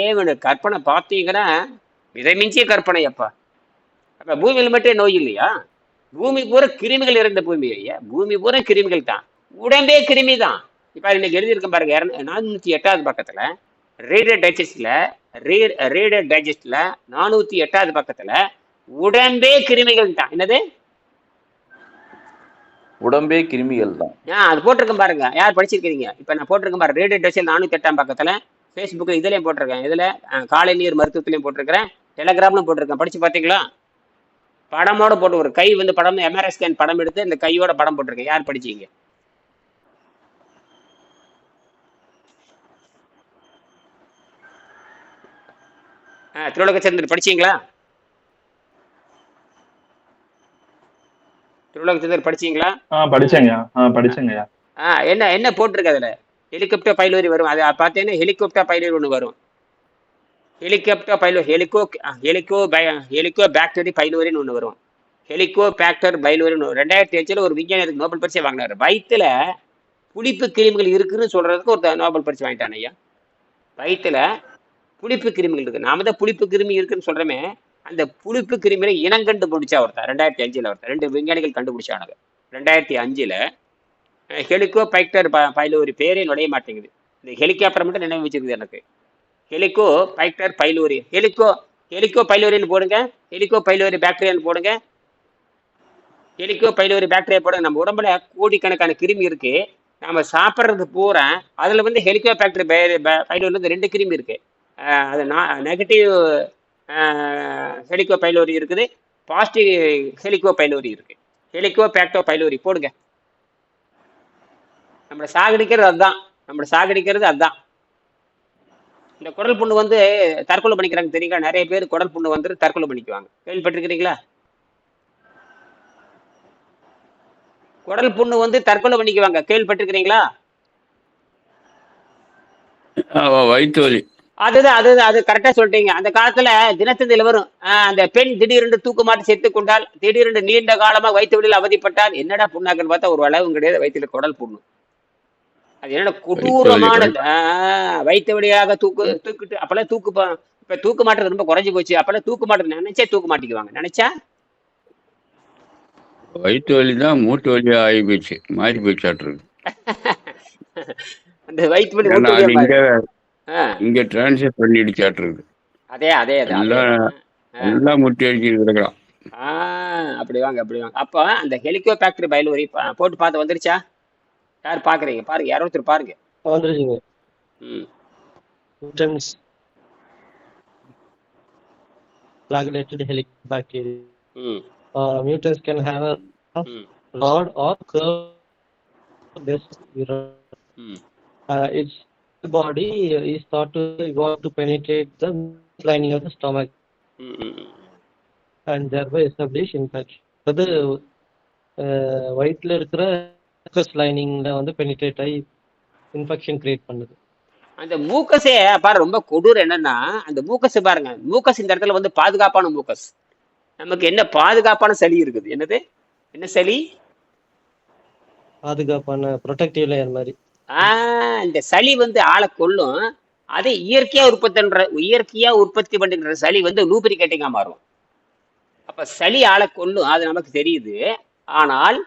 கற்பனை பார்த்தீங்கன்னா இதை மிஞ்சிய கற்பனை அப்பா. அப்ப பூமியில் மட்டும் நோய் இல்லையா? பூமி பூரா கிருமிகள் இருந்த பூமி ஐயா. பூமி பூரா கிருமிகள் தான். உடம்பே கிருமி தான். இப்ப இன்னைக்கு எழுதியிருக்கேன் பாருங்க, 408வது பக்கத்துல ரீடர் டைஜஸ்ட்ல 408வது பக்கத்துல உடம்பே கிருமிகள் தான். என்னது? உடம்பே கிருமிகள் தான். அது போட்டிருக்கேன் பாருங்க, யார் படிச்சிருக்கீங்க? இப்ப நான் போட்டிருக்கேன் பாருங்க, ரீடர் டைஜஸ்ட் 408ஆம் பக்கத்துல. ஃபேஸ்புக்கில் இதுலையும் போட்டிருக்கேன், இதுல காலை நீர் மருத்துவத்திலையும் போட்டிருக்கிறேன், டெலகிராம்லும் போட்டிருக்கேன். படிச்சு பார்த்தீங்களா? படமோட போட்டு ஒரு கை வந்து படம், எம்ஆர்ஐ ஸ்கேன் படம் எடுத்து இந்த கையோட படம் போட்டிருக்கேன். யார் படிச்சீங்க? திருவுலகச்சந்திரன் படிச்சீங்களா? திருவுலகச்சந்திரன் படிச்சீங்களா? படிச்சேங்க. என்ன போட்டிருக்கு அதுல? ஹெலிகாப்டர் பைலோரி வரும். அதை பார்த்தீங்கன்னா ஹெலிகாப்டர் பைலோரி ஒன்று வரும். ஹெலிகாப்டர் பைலோரி, ஹெலிகோ பாக்டரி பைலோரின்னு ஒன்று வரும். ஹெலிகோ பாக்டர் பைலோரின்னு 2005 ஒரு விஞ்ஞானிக்கு நோபல் பரிசை வாங்கினாரு. வயிற்றுல புளிப்பு கிருமிகள் இருக்குன்னு சொல்றதுக்கு ஒரு நோபல் பரிசு வாங்கிட்டான் ஐயா. வயிற்றுல புளிப்பு கிருமிகள் இருக்கு. நாம தான் புளிப்பு கிருமி இருக்குன்னு சொல்றோமே, அந்த புளிப்பு கிருமியை இனங்கண்டு பிடிச்சா ஒருத்தர் 2005 ஒருத்தர், 2 விஞ்ஞானிகள் கண்டுபிடிச்சானுங்க 2005. ஹெலிகோ பாக்டர் பைலோரி பேரே நுழைய மாட்டேங்குது. இந்த ஹெலிகாப்டர் மட்டும் நினைவு வச்சிருக்குது எனக்கு. ஹெலிகோ பாக்டர் பைலோரி, ஹெலிகோ பைலோரின்னு போடுங்க, ஹெலிகோ பைலோரி பாக்டீரியான்னு போடுங்க, ஹெலிகோ பைலோரி பாக்டீரியா போடுங்க. நம்ம உடம்புல கோடிக்கணக்கான கிருமி இருக்கு. நம்ம சாப்பிட்றது பூரா அதுல வந்து ஹெலிகோ பாக்டர் பைலோரி 2 கிருமி இருக்கு. அது நெகட்டிவ் ஹெலிகோ பைலோரி இருக்குது, பாசிட்டிவ் ஹெலிகோ பைலோரி இருக்கு. ஹெலிகோ பாக்டோ பைலோரி போடுங்க. நம்மளை சாகடிக்கிறது அதுதான். இந்த குடல் புண்ணு வந்து தற்கொலை பண்ணிக்கிறாங்க தெரியுங்களா? நிறைய பேர் குடல் புண்ணு வந்து தற்கொலை பண்ணிக்குவாங்க. கேள்விப்பட்டிருக்கிறீங்களா? குடல் புண்ணு வந்து தற்கொலை பண்ணிக்குவாங்க, கேள்விப்பட்டிருக்கிறீங்களா? வயிற்று வலி. அது கரெக்டா சொல்லிட்டீங்க. அந்த காலத்துல தினத்தந்தில வரும், அந்த பெண் திடீரென்று தூக்குமாட்டி செத்துக் கொண்டால், திடீரென்று நீண்ட காலமா வயிற்று வலியில் அவதிப்பட்டால், என்னடா புண்ணாக்குன்னு பார்த்தா ஒரு அளவும் கிடையாது, வயிற்றுல குடல் புண்ணு. அது என்னடா வயிற்று வலி கொடூரமானது. வயிற்று வழியாக தூக்கிட்டு அப்பெல்லாம் இப்ப தூக்கு மாட்டுறது ரொம்ப குறைஞ்சு போச்சு. அப்பெல்லாம் தூக்கு மாட்டுறது நினைச்சே தூக்கு மாட்டிக்குவாங்க, நினைச்சா. வயிற்று வலி தான் மூட்டு வலியா ஆகி போச்சு, மாறி போச்சாட்டிருக்கு. அந்த வயிற்று வலி ஏன்னா மூட்டு வலியா அது மாறி. ஆ, இங்க டிரான்ஸ்ஃபர் பண்ணிடுச்சாட்டிருக்கு. அதே அதே அதே அதே எல்லாம் தான். ஆ, எல்லாம் முட்டி அடிச்சு கிடக்குறான். ஆ, அப்படி வாங்க அப்படி வாங்க. அப்போ அந்த ஹெலிகோபாக்டர் பைலோரி போட்டு பார்த்து வந்துருச்சா? யார் பாக்குறீங்க? பாருங்க, யாரோ ஒருத்தர் பாருங்க. வந்துருச்சுங்க. ம், Mutants, flagellate helicobacteria. ம், Mutants can have a ம், rod or curved disc. ம், Its body is thought to evolve to penetrate the lining of the stomach ம், ம், ம். and thereby establish infection. அது வயிற்றுல இருக்கிற லைனிங்ல வந்து பெனிட்ரேட் ஆகி இன்ஃபெக்ஷன் கிரியேட் பண்ணுது. அந்த மூக்கஸே பாரு, ரொம்ப கொடூரம் என்னன்னா, அந்த மூக்கஸ் பாருங்க, மூக்கஸ் இந்த இடத்துல வந்து பாதுகாப்பான மூக்கஸ். நமக்கு என்ன பாதுகாப்பான சளி இருக்குது? என்னது, என்ன சளி? பாதுகாப்பான ப்ரொடெக்டிவ் லேயர் மாதிரி. இந்த சளி வந்து ஆளை கொல்லும். அதை இயற்கையா உற்பத்தி பண்ணுகிற சளி வந்து லூப்ரிகேட்டிங்கா மாறும். அப்ப சளி ஆளை கொல்லும், அது நமக்கு தெரியுது. ஆனால்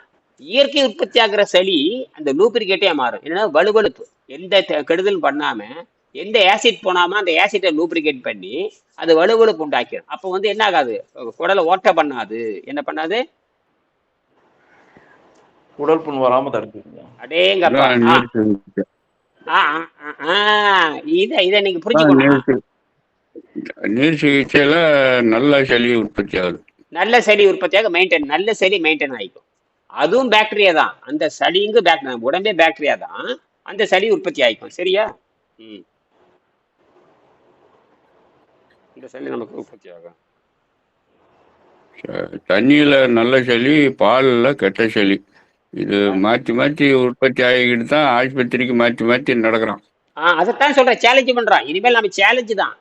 இயற்கை உற்பத்தி ஆகிற சளி அந்த லூப்ரிகேட்டே மாறும். என்னன்னா வலுவழுப்பு, எந்த கெடுதலும் பண்ணாம, எந்த ஆசிட் போனாம அந்த ஆசிட்டை லூப்ரிகேட் பண்ணி அது வலுவழுப்பு உண்டாக்கிடும். அப்போ வந்து என்ன ஆகாது, குடலை ஓட்ட பண்ணாது. என்ன பண்ணாது? உடல் புண் வராம தடுக்குதுங்க. அடேங்கப்பா. அதான் நீர் சிகிச்சை. இதை நீங்க புரிஞ்சுக்கணும். நீர் சிகிச்சையில நல்ல சளி உற்பத்தி ஆகுது. நல்ல சளி உற்பத்தியாக நல்ல சளி மெயின்டைன் ஆகிக்கும். அதுவும் பாக்டீரியா தான். அந்த சளிங்கு உடம்பே பாக்டீரியா தான். அந்த சளி உற்பத்தி ஆகிக்கும். சரியா? ம், இந்த சளி நமக்கு உற்பத்தி ஆகும். தண்ணியில நல்ல சளி, பாலில் கெட்ட சளி. இது மாற்றி மாற்றி உற்பத்தி ஆகிக்கிட்டு தான் ஆஸ்பத்திரிக்கு மாற்றி மாற்றி நடக்கிறான். அதைத்தான் சொல்றேன், சேலஞ்சு பண்றோம். இனிமேல் நம்ம சேலஞ்சு தான்.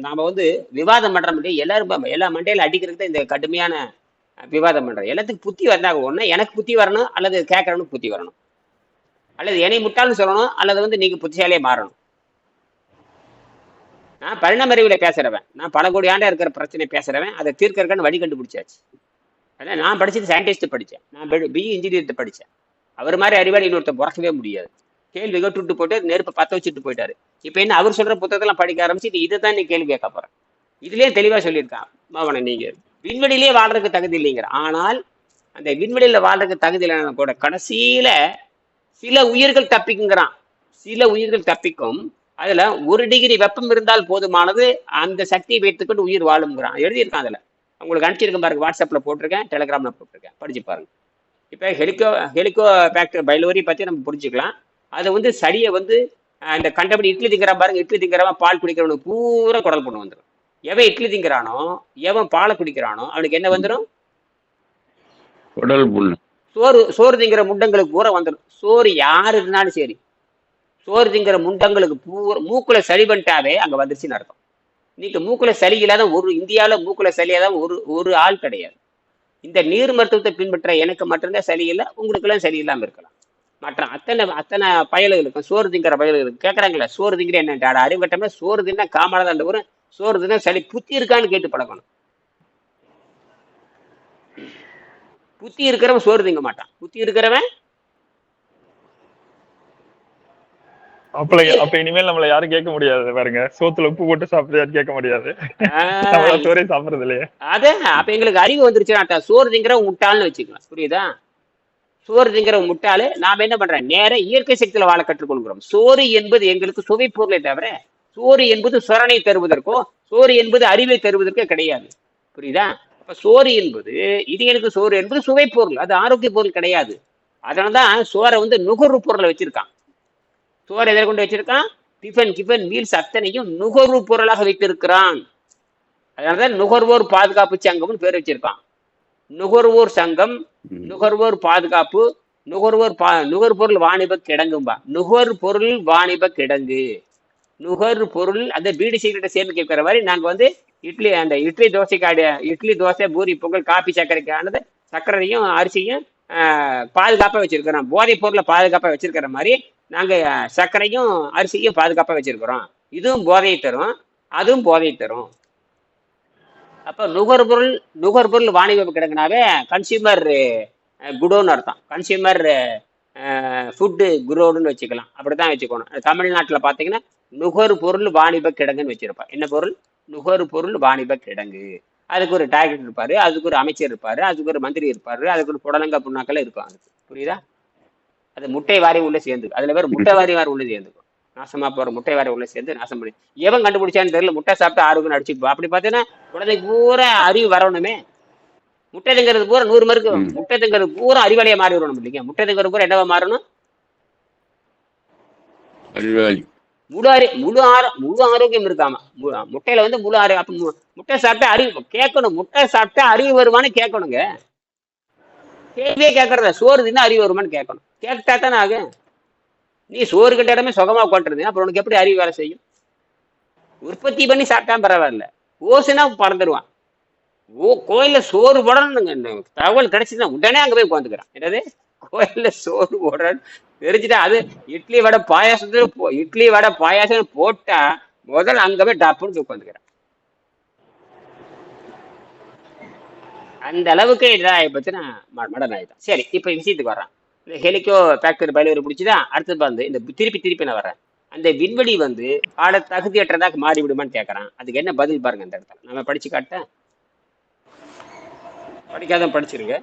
நாம வந்து விவாதம் பண்ற முடியும். எல்லாரும் எல்லா மண்டையில அடிக்கிறதுக்கு தான் இந்த கடுமையான விவாதம் பண்றோம். எல்லாத்துக்கும் புத்தி வந்தாங்க. ஒண்ணு எனக்கு புத்தி வரணும், அல்லது கேட்கறவனுக்கு புத்தி வரணும், அல்லது என்னை முட்டாள்னு சொல்லணும், அல்லது வந்து நீங்க புத்திசாலியே மாறணும். நான் பரிணாம அறிவியல பேசுறவன், நான் பல கோடி ஆண்டா இருக்கிற பிரச்சனை பேசுறவன், அதை தீர்க்கறதுக்கான வழி கண்டுபிடிச்சாச்சு. அதான் நான் படிச்சது சயின்டிஸ்ட் படித்தேன். நான் பிஇ இன்ஜினியர் படித்தேன். அவர் மாதிரி அறிவாளி இன்னொருத்தர் பிறக்கவே முடியாது. கேள்வி கேட்டு போட்டு நெருப்பை பற்ற வச்சுட்டு போயிட்டாரு. இப்போ என்ன, அவர் சொல்ற புத்தகத்தெல்லாம் படிக்க ஆரம்பிச்சு இதை தான் நீ கேள்வி கேட்க போறேன். இதுலயே தெளிவா சொல்லியிருக்கான் மாவன, நீங்க விண்வெளியிலே வாழ்றதுக்கு தகுதி இல்லைங்கிற. ஆனால் அந்த விண்வெளியில வாழ்றதுக்கு தகுதி இல்லைன்னா கூட கடைசியில சில உயிர்கள் தப்பிக்குங்கிறான். சில உயிர்கள் தப்பிக்கும். அதுல 1 டிகிரி வெப்பம் இருந்தால் போதுமானது, அந்த சக்தியை வைத்துக்கொண்டு உயிர் வாழும்ங்கிறான். எழுதியிருக்கான். அதுல உங்களுக்கு அனுப்பிச்சிருக்கேன் பாருங்க, வாட்ஸ்அப்ல போட்டிருக்கேன், டெலிகிராம்ல போட்டிருக்கேன், படிச்சு பாருங்க. இப்போ ஹெலிகோபாக்டர் பைலோரி பத்தி நம்ம புரிஞ்சுக்கலாம். அது வந்து சளியை வந்து இந்த கண்டபடி இட்லி திங்கிறான் பாருங்க, இட்லி திங்கிறவன் பால் குடிக்கிறவனுக்கு பூரா குடல் புண்ணு வந்துடும். எவன் இட்லி திங்கிறானோ, எவன் பாலை குடிக்கிறானோ அவனுக்கு என்ன வந்துடும்? குடல் புண்ணு. சோறு திங்கிற முண்டங்களுக்கு பூரா வந்துடும். சோறு யாரு இருந்தாலும் சரி, சோறு திங்கிற முண்டங்களுக்கு பூரா மூக்குல சளி பண்ணிட்டாவே அங்க வந்துருச்சுன்னு அர்த்தம். இன்னைக்கு மூக்குல சளி இல்லாத இந்தியாவில் மூக்குல சளி இல்லாத ஒரு ஆள் கிடையாது. இந்த நீர் மருத்துவத்தை பின்பற்ற எனக்கு மட்டும்தான் சளி இல்லை, உங்களுக்கு எல்லாம் சளி இல்லாம இருக்கலாம். மற்ற அத்தனை பயல்களுக்கும், சோறு திங்கிற பயல்களுக்கு கேட்கறாங்களே, சோறு திங்கிற என்ன அறிவட்டமே, சோறு தின்னா காமராதான் வரும், சோறு தின்னா சளி புத்தி இருக்கான்னு கேட்டு பழகணும். புத்தி இருக்கிறவன் சோறு திங்க மாட்டான். புத்தி இருக்கிறவன் அப்ப இனிமேல் நம்மள யாரும் கேட்க முடியாது பாருங்க, சோத்துல உப்பு போட்டு சாப்பிட்டு கேட்க முடியாது. சோறே சாப்பிடுறது இல்லையே. அதான் அப்ப எங்களுக்கு அறிவு வந்துருச்சுன்னா சோறு திங்கிற முட்டாள்னு வச்சுக்கலாம். புரியுதா? சோறு திங்கிற முட்டாளு. நாம என்ன பண்றோம், நேர இயற்கை சக்தியில வாழ கற்றுக்கொள்கிறோம். சோறு என்பது எங்களுக்கு சுவை பொருளை தவிர, சோறு என்பது சொரணை தருவதற்கோ, சோறு என்பது அறிவை தருவதற்கோ கிடையாது. புரியுதா? அப்ப சோறு என்பது, இது எனக்கு சோறு என்பது சுவை பொருள், அது ஆரோக்கிய பொருள் கிடையாது. அதனாலதான் சோறை வந்து நுகர்வு பொருளை வச்சிருக்கான். சோறு எதை கொண்டு வச்சிருக்கான்? டிஃபன் மீல்ஸ் அத்தனையும் நுகர்வு பொருளாக வைத்திருக்கிறான். அதனாலதான் நுகர்வோர் பாதுகாப்பு சங்கம்னு பேர் வச்சிருக்கான். நுகர்வோர் சங்கம், ம். நுகர்வோர் பாதுகாப்பு, நுகர்பொருள் வாணிப கிடங்கும்பா. நுகர்பொருள் வாணிப கிடங்கு, நுகர்பொருள் அந்த பீடி சிகரெட்டை சேர்ந்து கேட்கிற மாதிரி நாங்க வந்து இட்லி தோசைக்காடு, இட்லி தோசை பூரி பொங்கல் காப்பி சர்க்கரைக்கானது சர்க்கரையும் அரிசியும் பாதுகாப்பா வச்சிருக்கிறோம். போதைப் பொருளை பாதுகாப்பா வச்சிருக்கிற மாதிரி நாங்க சர்க்கரையும் அரிசியும் பாதுகாப்பா வச்சிருக்கிறோம். இதுவும் போதையை தரும், அதுவும் போதையை தரும். அப்ப நுகர்பொருள் வாணிப கிடங்குனாவே கன்சியூமர் குடோன்னு அர்த்தம். கன்சியூமர் ஃபுட்டு குடோன்னு வச்சுக்கலாம், அப்படித்தான் வச்சுக்கணும். தமிழ்நாட்டில் பார்த்தீங்கன்னா நுகர்பொருள் வாணிப கிடங்குன்னு வச்சிருப்பான். என்ன பொருள்? நுகர்பொருள் வாணிப கிடங்கு. அதுக்கு ஒரு டார்கெட் இருப்பாரு, அதுக்கு ஒரு அமைச்சர் இருப்பாரு, அதுக்கு ஒரு மந்திரி இருப்பாரு, அதுக்கு ஒரு புடலங்க புண்ணாக்கெல்லாம் இருக்கும். அதுக்கு புரியுதா? அது முட்டை வாரி உள்ள சேர்ந்துக்கும். அதுல பேர் முட்டை வாரி உள்ள சேர்ந்துக்கும். நாசமா போற முட்டை வாரி உள்ள சேர்ந்து நாசம் பண்ணி எவன் கண்டுபிடிச்சான்னு தெரியல. முட்டை சாப்பிட்டு ஆரோக்கியம் அடிச்சுட்டு அப்படி பார்த்தீங்கன்னா குழந்தைக்கு பூரா அறிவு வரணுமே. முட்டை திங்கிறது பூரா 100 மருக்கு. ம். முட்டை திங்கிறது பூரா அறிவாளியா மாறி வரணும் இல்லைங்க. முட்டை திங்கிறது பூரா என்னவா மாறணும்? அறிவாளி. முழு ஆரோக்கியம் இருக்காமா முட்டையில வந்து முழு ஆரோக்கியம். அப்ப முட்டை சாப்பிட்டா அறிவு கேட்கணும். முட்டை சாப்பிட்டா அறிவு வருமானு கேட்கணுங்க. கேள்வியே கேட்கறத சோறு தின்னா அறிவு வருமானு கேட்கணும். கேட்டா தானே ஆகும். நீ சோறு கிட்ட இடமே சுகமா உட்காந்துருந்தீங்க, அப்புறம் உனக்கு எப்படி அறிவு வேலை செய்யும்? உற்பத்தி பண்ணி சாப்பிட்டா பரவாயில்ல, ஓசுனா பறந்துடுவான். கோயில்ல சோறு போடணுங்க தகவல் கிடைச்சுதான் உடனே அங்க போய் உட்காந்துக்கிறான். என்னது கோயில்ல சோறு போடுறன்னு தெரிஞ்சுட்டா அது இட்லி வடை பாயாசம் போட்டா முதல்ல அங்க போய் டப்புன்னு உட்காந்துக்கிறான். அந்த அளவுக்கு இதாகி பத்தினா மடன் ஆயிடும். சரி, இப்ப விஷயத்துக்கு வர்றான். இந்த ஹெலிகோ ஃபேக்டரி பயிலவர் பிடிச்சுதான் அடுத்தது வந்து இந்த திருப்பி நான் வர்றேன். அந்த விண்வெளி வந்து பாட தகுதியற்றதாக மாறி விடுமான்னு கேட்கறான். அதுக்கு என்ன பதில் பாருங்க. அந்த இடத்துல நம்ம படிச்சு காட்ட படிக்காத படிச்சிருங்க.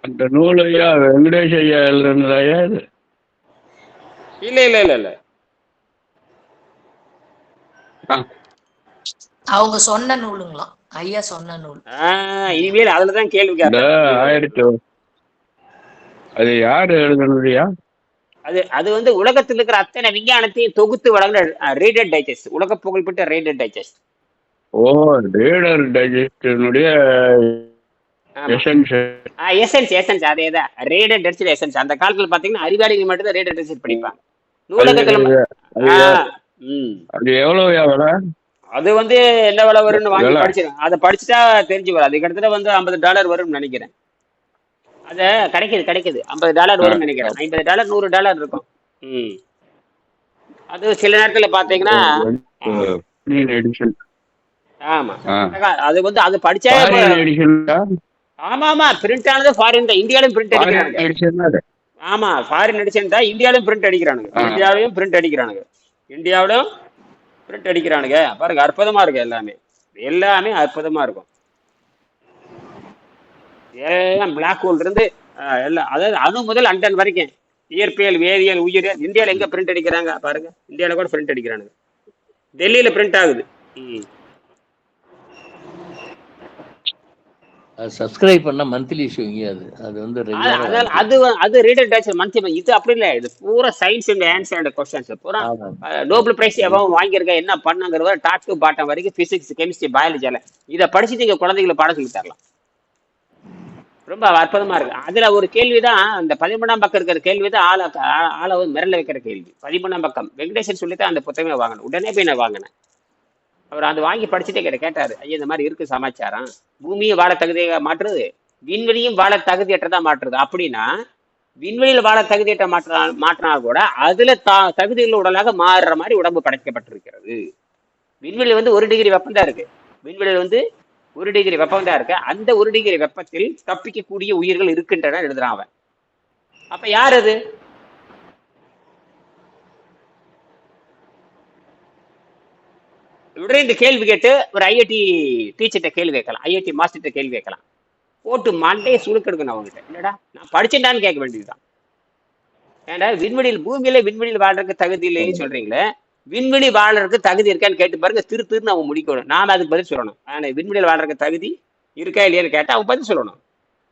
அந்த நூலையா வெங்கடேஷ் ஐயா எழுதுனதாயா இது? இல்ல இல்ல இல்ல இல்ல ஆ, அவங்க சொன்ன நூலுங்களாம், ஐயா சொன்ன நூல். இனிமேல் அதுலதான் கேள்வி இந்த கேட்பேன். அது யாரு எழுதுனதுயா? அது வந்து உலகத்தில் இருக்கிற அத்தனை விஞ்ஞானத்தையும் தொகுத்து வழங்குற ரீடர் டைஜஸ்ட், உலக புகழ்பெற்ற ரீடர் டைஜஸ்ட். ஓ, ரீடர் டைஜஸ்டினுடைய எசன்ஸ். எசன்ஸ் அதேதான். Reader digest essence. அந்த காலத்துல பாத்தீங்கன்னா அறிவாளிகள் மட்டும் தான் ரீடர் டைஜஸ்ட் படிப்பாங்க. நூலகத்துல அது எவ்வளவுயா விலை? அது வந்து என்ன விலை வரும்னு வாங்கி படிச்சிருக்கேன். அதை படிச்சுட்டா தெரிஞ்சு வரும். அது கிட்டத்தட்ட வந்து $50 வரும்னு நினைக்கிறேன். அத கிடைக்குது $50 வரும்னு நினைக்கிறேன். $50 $100 இருக்கும். அது சில நேரத்துல பாத்தீங்கன்னா ஆமா அது வந்து அது படிச்சா ஆமா பிரிண்ட் ஆனது ஃபாரின் தான். இந்தியாவிலும் பிரிண்ட் அடிக்கிறாங்க. ஆமா ஃபாரின் எடிஷன் தான். இந்தியாவிலும் பிரிண்ட் அடிக்கிறானுங்க. இந்தியாவிலும் பிரிண்ட் அடிக்கிறானுங்க. பாருங்க அற்புதமா இருக்கு. எல்லாமே அற்புதமா இருக்கும். எல்லாம் பிளாக் ஹோல் இருந்து எல்லாம், அதாவது அணு முதல் அண்டன் வரைக்கும் இயற்பியல், வேதியியல், உயிரியல். இந்தியாவில் எங்க பிரிண்ட் அடிக்கிறாங்க பாருங்க. இந்தியாவில கூட பிரிண்ட் அடிக்கிறானுங்க. டெல்லியில பிரிண்ட் ஆகுது. சப்ஸ்கிரைப் பண்ண மந்த்லி இஷ்யூங்க. அது வந்து அது ரீடர் டைஜஸ்ட் மந்த்லி. இது அப்படி இல்லை. இது பூரா science and answer and questions. பூரா நோபல் பிரைஸ் எவன் வாங்கியிருக்க, என்ன பண்ணாங்கிறத டாப் டு பாட்டம் வரைக்கும் பிசிக்ஸ், கெமிஸ்ட்ரி, பயாலஜில இதை படிச்சு நீங்க குழந்தைகளை பாடம் சொல்லி தரலாம். ரொம்ப அற்புதமா இருக்கு. அதுல ஒரு கேள்விதான், அந்த 13ஆம் பக்கம் இருக்கிற கேள்விதான் ஆளை மிரள வைக்கிற கேள்வி. 13ஆம் பக்கம் வெங்கடேசன் சொல்லித்தான் அந்த புத்தகமே வாங்கணும். உடனே போய் நான் வாங்கினேன். அவர் அதை வாங்கி படிச்சுட்டே கேட்டாரு, ஐயா இந்த மாதிரி இருக்கு சமாச்சாரம். பூமியை வாழ தகுதியாக மாற்றுறது, விண்வெளியும் வாழ தகுதியற்றதா மாற்றுறது. அப்படின்னா விண்வெளியில் வாழ தகுதியற்ற மாற்றினா கூட அதுல தகுதியுள்ள உடலாக மாறுற மாதிரி உடம்பு படைக்கப்பட்டிருக்கிறது. விண்வெளி வந்து 1 டிகிரி வெப்பம் தான் இருக்கு. விண்வெளியில் வந்து 1 டிகிரி வெப்பம் தான் இருக்கு. அந்த 1 டிகிரி வெப்பத்தில் தப்பிக்கக்கூடிய உயிர்கள் இருக்கின்றன எழுதுறான் அவன். அப்ப யார் அது? உடனே இந்த கேள்வி கேட்டு ஒரு ஐஐடி டீச்சர்கிட்ட கேள்வி வைக்கலாம், ஐஐடி மாஸ்டர்கிட்ட கேள்வி வைக்கலாம். போட்டு மண்டையை சுழுக்கெடுக்கணும் அவங்ககிட்ட. என்னடா நான் படிச்சேன்டான்னு கேட்க வேண்டியதுதான். ஏன்டா பூமியில விண்வெளியில் வாழ்றதுக்கு தகுதி இல்லைன்னு சொல்றீங்களே, விண்வெளி வாழ்றதுக்கு தகுதி இருக்கான்னு கேட்டு பாருங்க. திருன்னு அவன் முடிக்கணும். நாம அதுக்கு பதில் சொல்லணும். ஆனா விண்வெளியில் வாழ்றதுக்கு தகுதி இருக்கா இல்லையான்னு கேட்டா அவன் பதில் சொல்லணும்.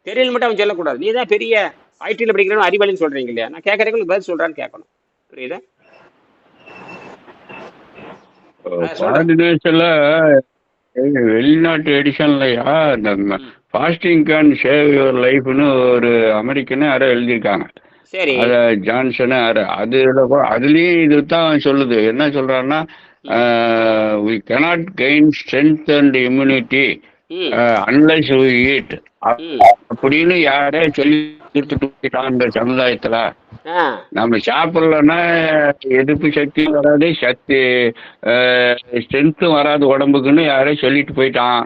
தெரியல மட்டும் அவன் சொல்லக்கூடாது. நீ தான் பெரிய ஐடியில் படிக்கிறவன் அறிவாளின்னு சொல்றீங்க இல்லையா, நான் கேட்கறதுக்கு பதில் சொல்றான்னு கேட்கணும். புரியுதா? கோஆர்டினேஷன்ல வெளிநாட்டு எடிஷன்லயா இந்த ம் ஃபாஸ்டிங் கேன் சேவ் யுவர் லைஃப்னு ஒரு அமெரிக்கன்னு யாரோ எழுதியிருக்காங்க. சரி. அத ஜான்சனு யாரு அதுலயும் இதுதான் சொல்லுது. என்ன சொல்றாருன்னா, um we cannot gain strength and immunity um unless we eat um அப்படின்னு யாரே சொல்லி கொடுத்துட்டு போயிட்டான் இந்த சமுதாயத்துல. ஆ நம்ம சாப்பிடலன்னா எதிர்ப்பு சக்தி வராது, ஸ்ட்ரென்த்தும் வராது உடம்புக்குன்னு யாரே சொல்லிட்டு போயிட்டான்.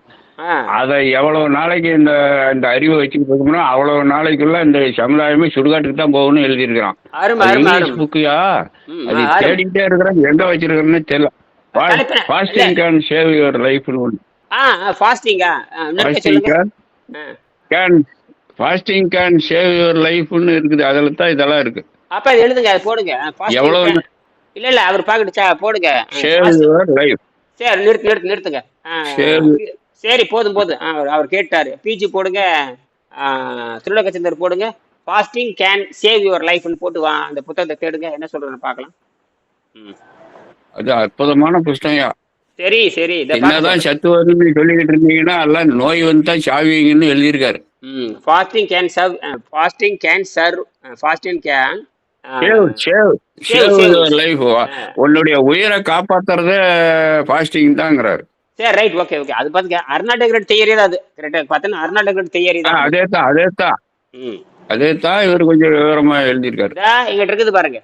ஆ அதை எவ்வளவு நாளைக்கு இந்த இந்த அறிவை வச்சுட்டு போகணும்னா அவ்வளவு நாளைக்குள்ள இந்த சமுதாயமே சுடுகாட்டுக்கு தான் போகணும்னு எழுதியிருக்கிறான். அருமை அது அருமை இங்கிலீஷ் அருமை. புக்குயா, ம் அது அருமை. தேடிக்கிட்டே இருக்கிறேன், எங்க வச்சிருக்கிறேன்னு தெரியல. தலைப்பு இல்ல. ஃபாஸ்டிங் கேன் சேவ் யுவர் லைஃப்னு ஒன்று. ஃபாஸ்டிங்கா இன்னொருக்க ஃபாஸ்டிங் சொல்லுங்க. Can ah. Can fasting can save your லைஃப்னு இருக்குது. அதில் தான் இதெல்லாம் இருக்கு. அப்ப அது எழுதுங்க, அது போடுங்க. ஃபாஸ்டிங் எவ்வளவு இல்ல இல்ல அவர் பாக்கெட்டுச்சா போடுங்க. சேவ் யுவர் லைஃப், சரி நிறுத்துங்க. சேவ். சரி போதும் போதும். அவர் கேட்டாரு. பிஜி போடுங்க, திருடகச்சந்தர் போடுங்க. ஃபாஸ்டிங் கேன் சேவ் யுவர் லைஃப்னு போட்டு வா அந்த புத்தகத்தை தேடுங்க. என்ன சொல்றேன்னு பார்க்கலாம். ம் அது அற்புதமான புஸ்தகம்யா. சரி சரி இதை என்னதான் சத்து வருதுன்னு சொல்லிக்கிட்டு இருந்தீங்கன்னா எல்லாம் நோய் வந்து தான் சாவீங்கன்னு எழுதியிருக்காரு. Fasting can serve fasting can serve fasting can save save save your life. உன்னுடைய உயிரை காப்பாத்துறதே ஃபாஸ்டிங் தாங்கிறாரு. சரி ரைட் ஓகே ஓகே. அது பார்த்துக்க அர்னாடெக்ரேட் தியரி தான். அது கரெக்டாக பார்த்தீங்கன்னா அர்னாடெக்ரேட் தியரி தான். அதே தான் இவர் கொஞ்சம் விவரமா எழுதியிருக்காரு. எங்கிட்ட இருக்குது பாருங்க.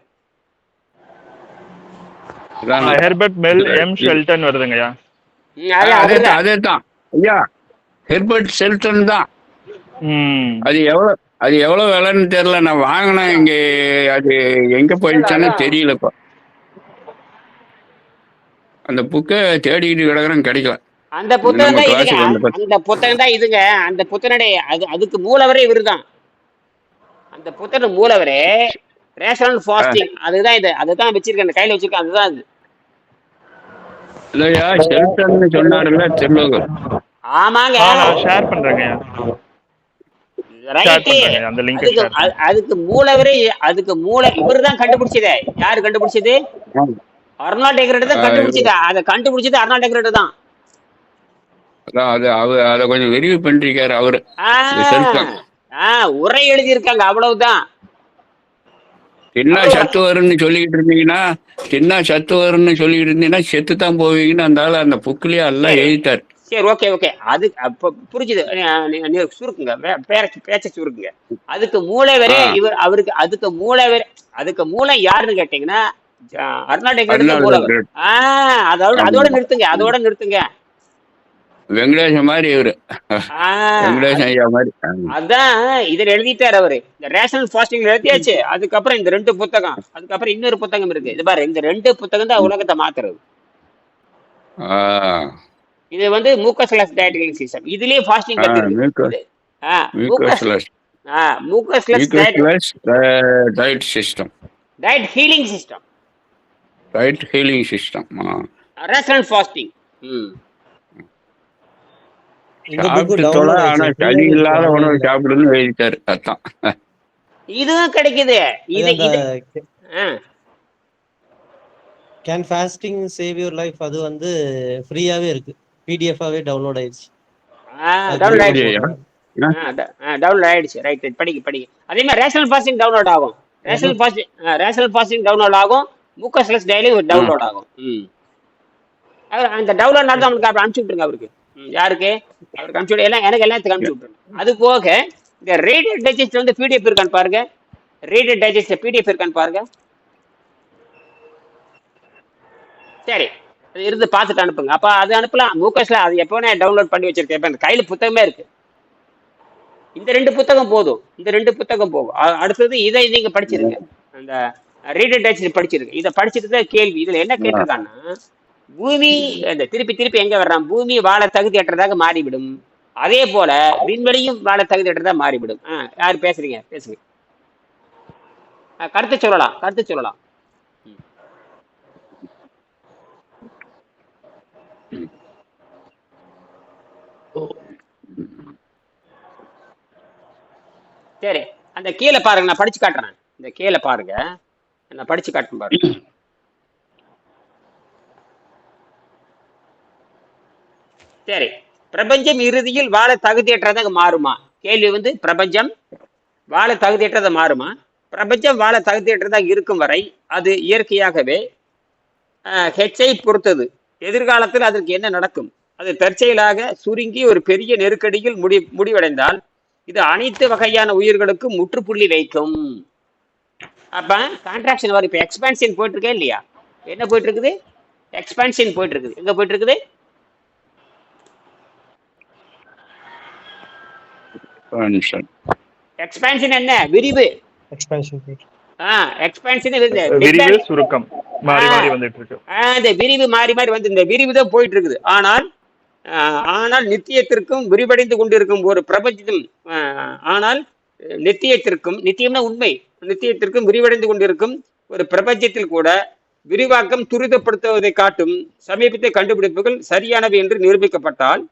ஹெர்பர்ட் மெல் எம் ஷெல்டன் வருதுங்கய்யா. அதே தான் ஐயா, ஹெர்பர்ட் ஷெல்டன் தான். அது எவ்வளவு விலைன்னு தெரியல. நான் வாங்கினேன் இங்க, அது எங்க போயிடுச்சானே தெரியலப்பா. அந்த புக்கை தேடிக்கிட்டு கிடக்குறேன், கிடைக்கல. அந்த புத்தகம் தான் இதுங்க. அந்த புத்தகம் தான் இதுங்க. அந்த புத்தகனுடைய அதுக்கு மூலவரே இவரு தான். அந்த புத்தகம் மூலவரே ரேஷனல் ஃபாஸ்டிங் அதுதான். இது அதுதான் வச்சிருக்கேன், கையில வச்சிருக்கேன். அதுதான் அது. இல்லையா ஷெல்டன் சொன்னாருல்ல திருலோகர். ஆமாங்க, ஷேர் பண்றேங்க. அதுக்கு மூலவரே அதுக்கு இவரு தான் கண்டுபிடிச்சதே. யாரு கண்டுபிடிச்சது? அர்னால்ட் டெக்ரேட் தான் கண்டுபிடிச்சது. அதை கண்டுபிடிச்சது அர்னால்ட் டெக்ரேட் தான். அத கொஞ்சம் விரிவு பண்ணிருக்காரு அவரு. உரை எழுதியிருக்காங்க, அவ்வளவுதான். என்ன சத்து வரும்னு சொல்லிக்கிட்டு இருந்தீங்கன்னா செத்து தான் போவீங்கன்னு அந்த ஆளு அந்த புக்லயே எல்லாம் எழுதிட்டாரு. சரி ஓகே ஓகே. அது புரிஞ்சுது. சுருக்குங்க, பேச்ச சுருக்குங்க. அதுக்கு மூலவரே இவர். அவருக்கு அதுக்கு மூளை யாருன்னு கேட்டீங்கன்னா அர்னால்ட் டெக்ரேட் மூலவர். அதோட நிறுத்துங்க. வெங்கடேஷ மாதிரி இவரு, வெங்கடேஷ் ஐயா மாதிரி. அதான் இதுல எழுதிட்டாரு அவரு. இந்த ரேஷனல் ஃபாஸ்டிங் எழுதியாச்சு. அதுக்கப்புறம் இந்த 2 புத்தகம், அதுக்கப்புறம் இன்னொரு புத்தகம் இருக்கு. இது பாரு, இந்த 2 புத்தகம் தான் உலகத்தை மாத்துறது. இது வந்து மூக்கஸ்லஸ் டயட் சிஸ்டம். இதுலயே ஃபாஸ்டிங் பத்தி இருக்கு. Mucusless diet system, diet healing system, rational fasting. சளி இல்லாத உணவு சாப்பிடுன்னு எழுதிட்டாரு. அதான் இதுவும் கிடைக்குது. Can fasting save your life அது வந்து ஃப்ரீயாவே இருக்கு. பிடிஎஃபாவே டவுன்லோட் ஆயிடுச்சு. டவுன்லோட் ஆயிடுச்சு. ரைட் படிக்க. அதே மாதிரி ரேஷனல் ஃபாஸ்டிங் டவுன்லோட் ஆகும். ரேஷனல் ஃபாஸ்டிங் டவுன்லோட் ஆகும். மூக்கஸ்லஸ் டெய்லி டவுன்லோட் ஆகும். அந்த டவுன்லோட் தான் அவனுக்கு அப்படி அனுப்பிச்சு விட்டுருங்க. அவருக்கு யாருக்கு? அவருக்கு அனுப்பிச்சு விட்டு எல்லாம் எனக்கு எல்லாத்துக்கும் அனுப்பிச்சு விட்டுருங்க. அது போக இந்த ரீடர் டைஜஸ்ட் வந்து பிடிஎஃப் இருக்கான்னு பாருங்க. ரீடர் டைஜஸ்ட் பிடிஎஃப் இருக்கான்னு பாருங்க. சரி, அது இருந்து பார்த்துட்டு அனுப்புங்க. அப்ப அது அனுப்பலாம். மூக்கஸ்ல அது எப்போனே டவுன்லோட் பண்ணி வச்சிருக்கேன். இப்ப இந்த கையில புத்தகமே இருக்கு. இந்த 2 புத்தகம் போதும். அடுத்தது இதை நீங்க படிச்சிருங்க. அந்த ரீடர் டைஜஸ்ட் படிச்சிருக்கு. இதை படிச்சுட்டு தான் கேள்வி. இதுல என்ன கேட்டிருக்காங்கன்னா, பூமி திருப்பி எங்க வர்றான்? பூமி வாழ தகுதியற்றதாக மாறிவிடும். அதே போல விண்வெளியும் வாழ தகுதியற்றதாக மாறிவிடும். யாரு பேசுங்க. கருத்து சொல்லலாம். சரி, அந்த கீழே பாருங்க, நான் படிச்சு காட்டுறேன். இந்த கீழே பாருங்க, நான் படிச்சு காட்டுறேன் பாருங்க. சரி, பிரபஞ்சம் இறுதியில் வாழ தகுதியற்றதாக மாறுமா? கேள்வி வந்து பிரபஞ்சம் வாழ தகுதியற்றதாக மாறுமா? பிரபஞ்சம் வாழ தகுதியற்றதாக இருக்கும் வரை அது இயற்கையாகவே ஹெச்சை பொறுத்தது. எதிர்காலத்தில் அதற்கு என்ன நடக்கும்? அது தற்செயலாக சுருங்கி ஒரு பெரிய நெருக்கடியில் முடிவடைந்தால் இது அனைத்து வகையான உயிர்களுக்கும் முற்றுப்புள்ளி வைக்கும். அப்ப கான்ட்ராக்ஷன் வரும். இப்ப எக்ஸ்பான்ஷன் போயிட்டு இருக்கே இல்லையா? என்ன போயிட்டு இருக்குது? எக்ஸ்பான்ஷன் போயிட்டு இருக்குது. எங்க போயிட்டு இருக்குது? Expansion. எக்ஸ்பான்ஷன் என்ன? விரிவு. எக்ஸ்பென்ஷன் எக்ஸ்பான்ஷன் விரிவு சுருக்கம் மாறி மாறி வந்துட்டு இருக்கு. இந்த விரிவு மாறி மாறி வந்து இந்த விரிவு தான் போயிட்டு இருக்குது. ஆனால் நித்தியத்திற்கும் விரிவடைந்து கொண்டிருக்கும் ஒரு பிரபஞ்சம், ஆனால் நித்தியம்னா உண்மை, நித்தியத்திற்கும் விரிவடைந்து கொண்டிருக்கும் ஒரு பிரபஞ்சத்தில் கூட விரிவாக்கம் துரிதப்படுத்துவதை காட்டும் சமீபத்திய கண்டுபிடிப்புகள் சரியானவை என்று நிரூபிக்கப்பட்டால்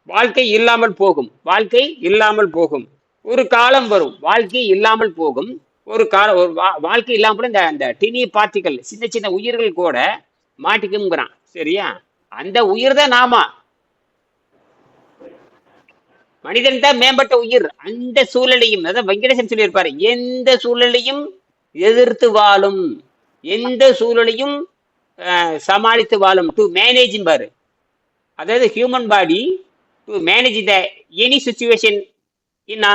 வாழ்க்கை இல்லாமல் போகும். வாழ்க்கை இல்லாமல் போகும். ஒரு காலம் வரும், வாழ்க்கை இல்லாமல் போகும். ஒரு வாழ்க்கை இல்லாமல் இந்த டினி பார்ட்டிகல், சின்ன சின்ன உயிர்கள் கூட மாட்டிக்குங்கிறான். சரியா? அந்த உயிர் தான் நாம. மனிதன் தான் மேம்பட்ட உயிர். அந்த சூழலையும், அதான் வெங்கடேசன் சொல்லியிருப்பாரு, எந்த சூழலையும் எதிர்த்து வாழும், எந்த சூழலையும் சமாளித்து வாழும். டு மேனேஜ் பாரு. அதாவது human body to manage the any situation in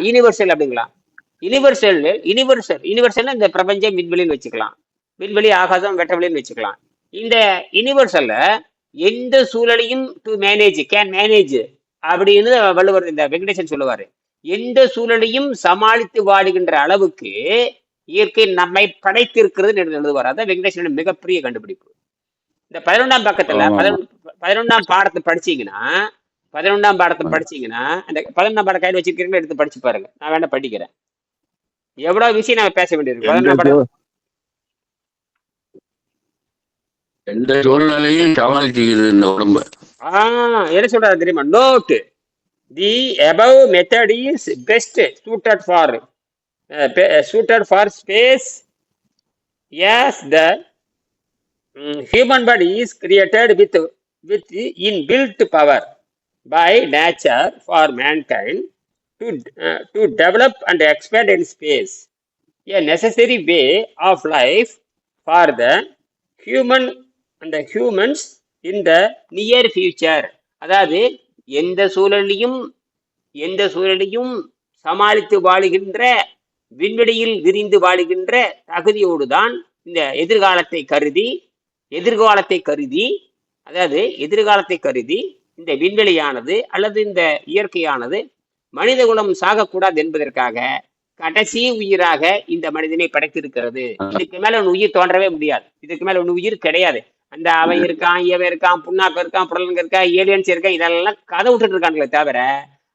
universal அப்படிங்களா? யூனிவர்சல் இந்த பிரபஞ்சம் விண்வெளின்னு வச்சுக்கலாம். விண்வெளி, ஆகாசம், வெட்டவெளின்னு வச்சுக்கலாம். இந்த யூனிவர்சல்ல எந்த சூழலையும் டு மேனேஜ், கேன் மேனேஜ் அப்படின்னு வள்ளுவர், இந்த வெங்கடேசன் சொல்லுவாரு. எந்த சூழலையும் சமாளித்து வாடுகின்ற அளவுக்கு இயற்கை நம்மை படைத்திருக்கிறது என்று எழுதுவார். அதான் வெங்கடேசனோட மிகப்பெரிய கண்டுபிடிப்பு. இந்த 11ஆம் பக்கத்துல 11ஆம் பாடத்தை படிச்சீங்கன்னா, அந்த 11ஆம் பாடம் கையில் வச்சிருக்கீங்களா? எடுத்து படிச்சு பாருங்க. நான் வேணா படிக்கிறேன். எவ்வளவு விஷயம் நம்ம பேச வேண்டியிருக்கு. 11ஆம் பாடம் எந்த சூழ்நிலையும் சமாளிச்சுக்குது இந்த உடம்பு. என்ன சொல்றாரு தெரியுமா? Note the above method is best suited for space as the human body is created with inbuilt power by nature for mankind to develop and expand in space, a necessary way of life for the human and the humans in the near future. அதாவது எந்த சூழலையும் சமாளித்து வாழுகின்ற, விண்வெளியில் விரிந்து வாழுகின்ற தகுதியோடு தான் இந்த எதிர்காலத்தை கருதி இந்த விண்வெளியானது அல்லது இந்த இயற்கையானது மனித குலம் சாகக்கூடாது என்பதற்காக கடைசி உயிராக இந்த மனிதனை படைத்திருக்கிறது. இதுக்கு மேல ஒன்று உயிர் தோன்றவே முடியாது. இதுக்கு மேல ஒன்று உயிர் கிடையாது. அந்த அவன் இருக்கான், இவன் இருக்கான், புண்ணாக்கம் இருக்கான், புடலங்க இருக்கா, ஏலியன்ஸ் இருக்கா, இதெல்லாம் கதை விட்டுட்டு இருக்காங்களே தவிர